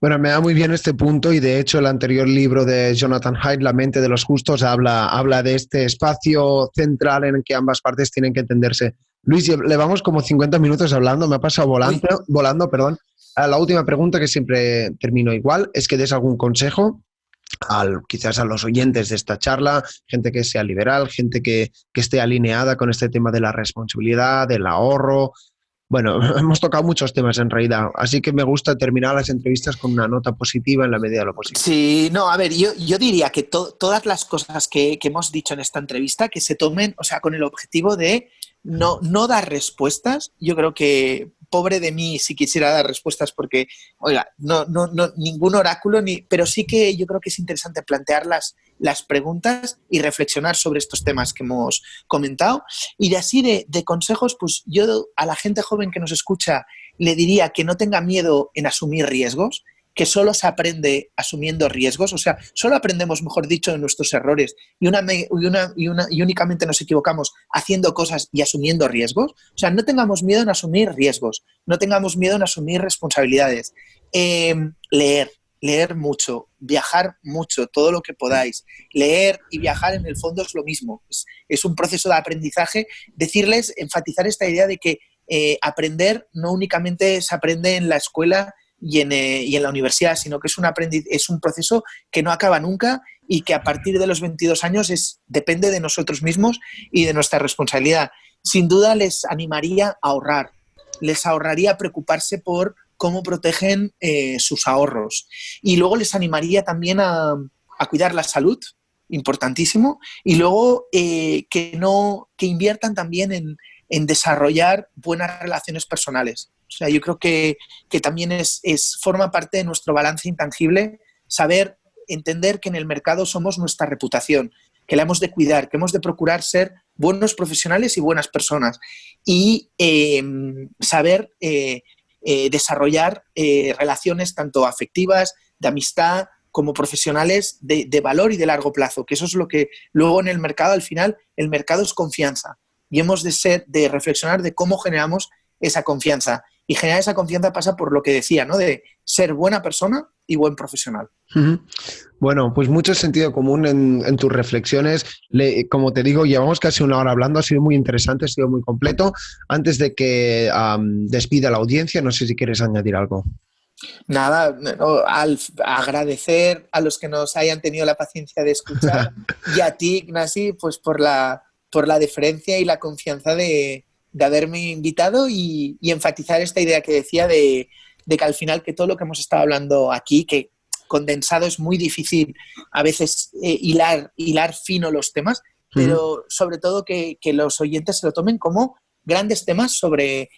S1: Bueno, me da muy bien este punto y de hecho el anterior libro de Jonathan Haidt, La mente de los justos, habla de este espacio central en el que ambas partes tienen que entenderse. Luis, llevamos como 50 minutos hablando, me ha pasado volando, perdón. La última pregunta, que siempre termino igual, es que des algún consejo quizás a los oyentes de esta charla, gente que sea liberal, gente que esté alineada con este tema de la responsabilidad, del ahorro. Bueno, hemos tocado muchos temas en realidad, así que me gusta terminar las entrevistas con una nota positiva en la medida de lo posible.
S2: Sí, no, a ver, yo diría que todas las cosas que hemos dicho en esta entrevista, que se tomen, o sea, con el objetivo de no dar respuestas. Yo creo que pobre de mí si quisiera dar respuestas porque, oiga, no ningún oráculo, pero sí que yo creo que es interesante plantear las preguntas y reflexionar sobre estos temas que hemos comentado. Y de así de consejos, pues yo a la gente joven que nos escucha le diría que no tenga miedo en asumir riesgos, que solo se aprende asumiendo riesgos, o sea, solo aprendemos, mejor dicho, de nuestros errores y únicamente nos equivocamos haciendo cosas y asumiendo riesgos. O sea, no tengamos miedo en asumir riesgos, no tengamos miedo en asumir responsabilidades. Leer mucho, viajar mucho, todo lo que podáis. Leer y viajar en el fondo es lo mismo, es un proceso de aprendizaje. Decirles, enfatizar esta idea de que aprender no únicamente se aprende en la escuela y en la universidad, sino que es un proceso que no acaba nunca y que a partir de los 22 años depende de nosotros mismos y de nuestra responsabilidad. Sin duda les animaría a ahorrar, les ahorraría preocuparse por cómo protegen sus ahorros y luego les animaría también a cuidar la salud, importantísimo, y luego que inviertan también en desarrollar buenas relaciones personales. O sea, yo creo que también forma parte de nuestro balance intangible entender que en el mercado somos nuestra reputación, que la hemos de cuidar, que hemos de procurar ser buenos profesionales y buenas personas y saber desarrollar relaciones tanto afectivas, de amistad, como profesionales de valor y de largo plazo, que eso es lo que luego en el mercado, al final, el mercado es confianza y hemos de reflexionar de cómo generamos esa confianza. Y generar esa confianza pasa por lo que decía, ¿no? De ser buena persona y buen profesional.
S1: Bueno, pues mucho sentido común en tus reflexiones. Como te digo, llevamos casi una hora hablando, ha sido muy interesante, ha sido muy completo. Antes de que despida la audiencia, no sé si quieres añadir algo.
S2: Nada, al agradecer a los que nos hayan tenido la paciencia de escuchar y a ti, Ignasi, pues por la deferencia y la confianza de haberme invitado y enfatizar esta idea que decía de que al final que todo lo que hemos estado hablando aquí, que condensado es muy difícil a veces hilar fino los temas, pero sobre todo que los oyentes se lo tomen como grandes temas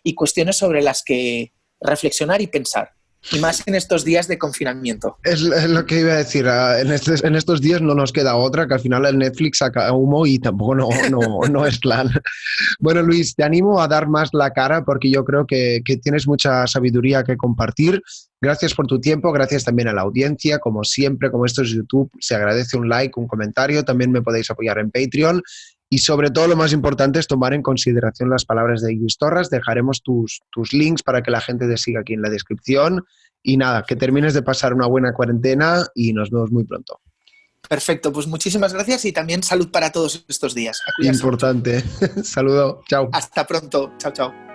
S2: y cuestiones sobre las que reflexionar y pensar. Y más en estos días de confinamiento.
S1: Es lo que iba a decir. En estos días no nos queda otra, que al final el Netflix saca humo y tampoco no es plan. Bueno, Luis, te animo a dar más la cara porque yo creo que tienes mucha sabiduría que compartir. Gracias por tu tiempo, gracias también a la audiencia. Como siempre, como esto es YouTube, se agradece un like, un comentario. También me podéis apoyar en Patreon. Y sobre todo lo más importante es tomar en consideración las palabras de Lluís Torras. Dejaremos tus links para que la gente te siga aquí en la descripción. Y nada, que termines de pasar una buena cuarentena y nos vemos muy pronto.
S2: Perfecto, pues muchísimas gracias y también salud para todos estos días. A cuidarse
S1: Importante.
S2: mucho.
S1: Saludo. Chao.
S2: Hasta pronto. Chao, chao.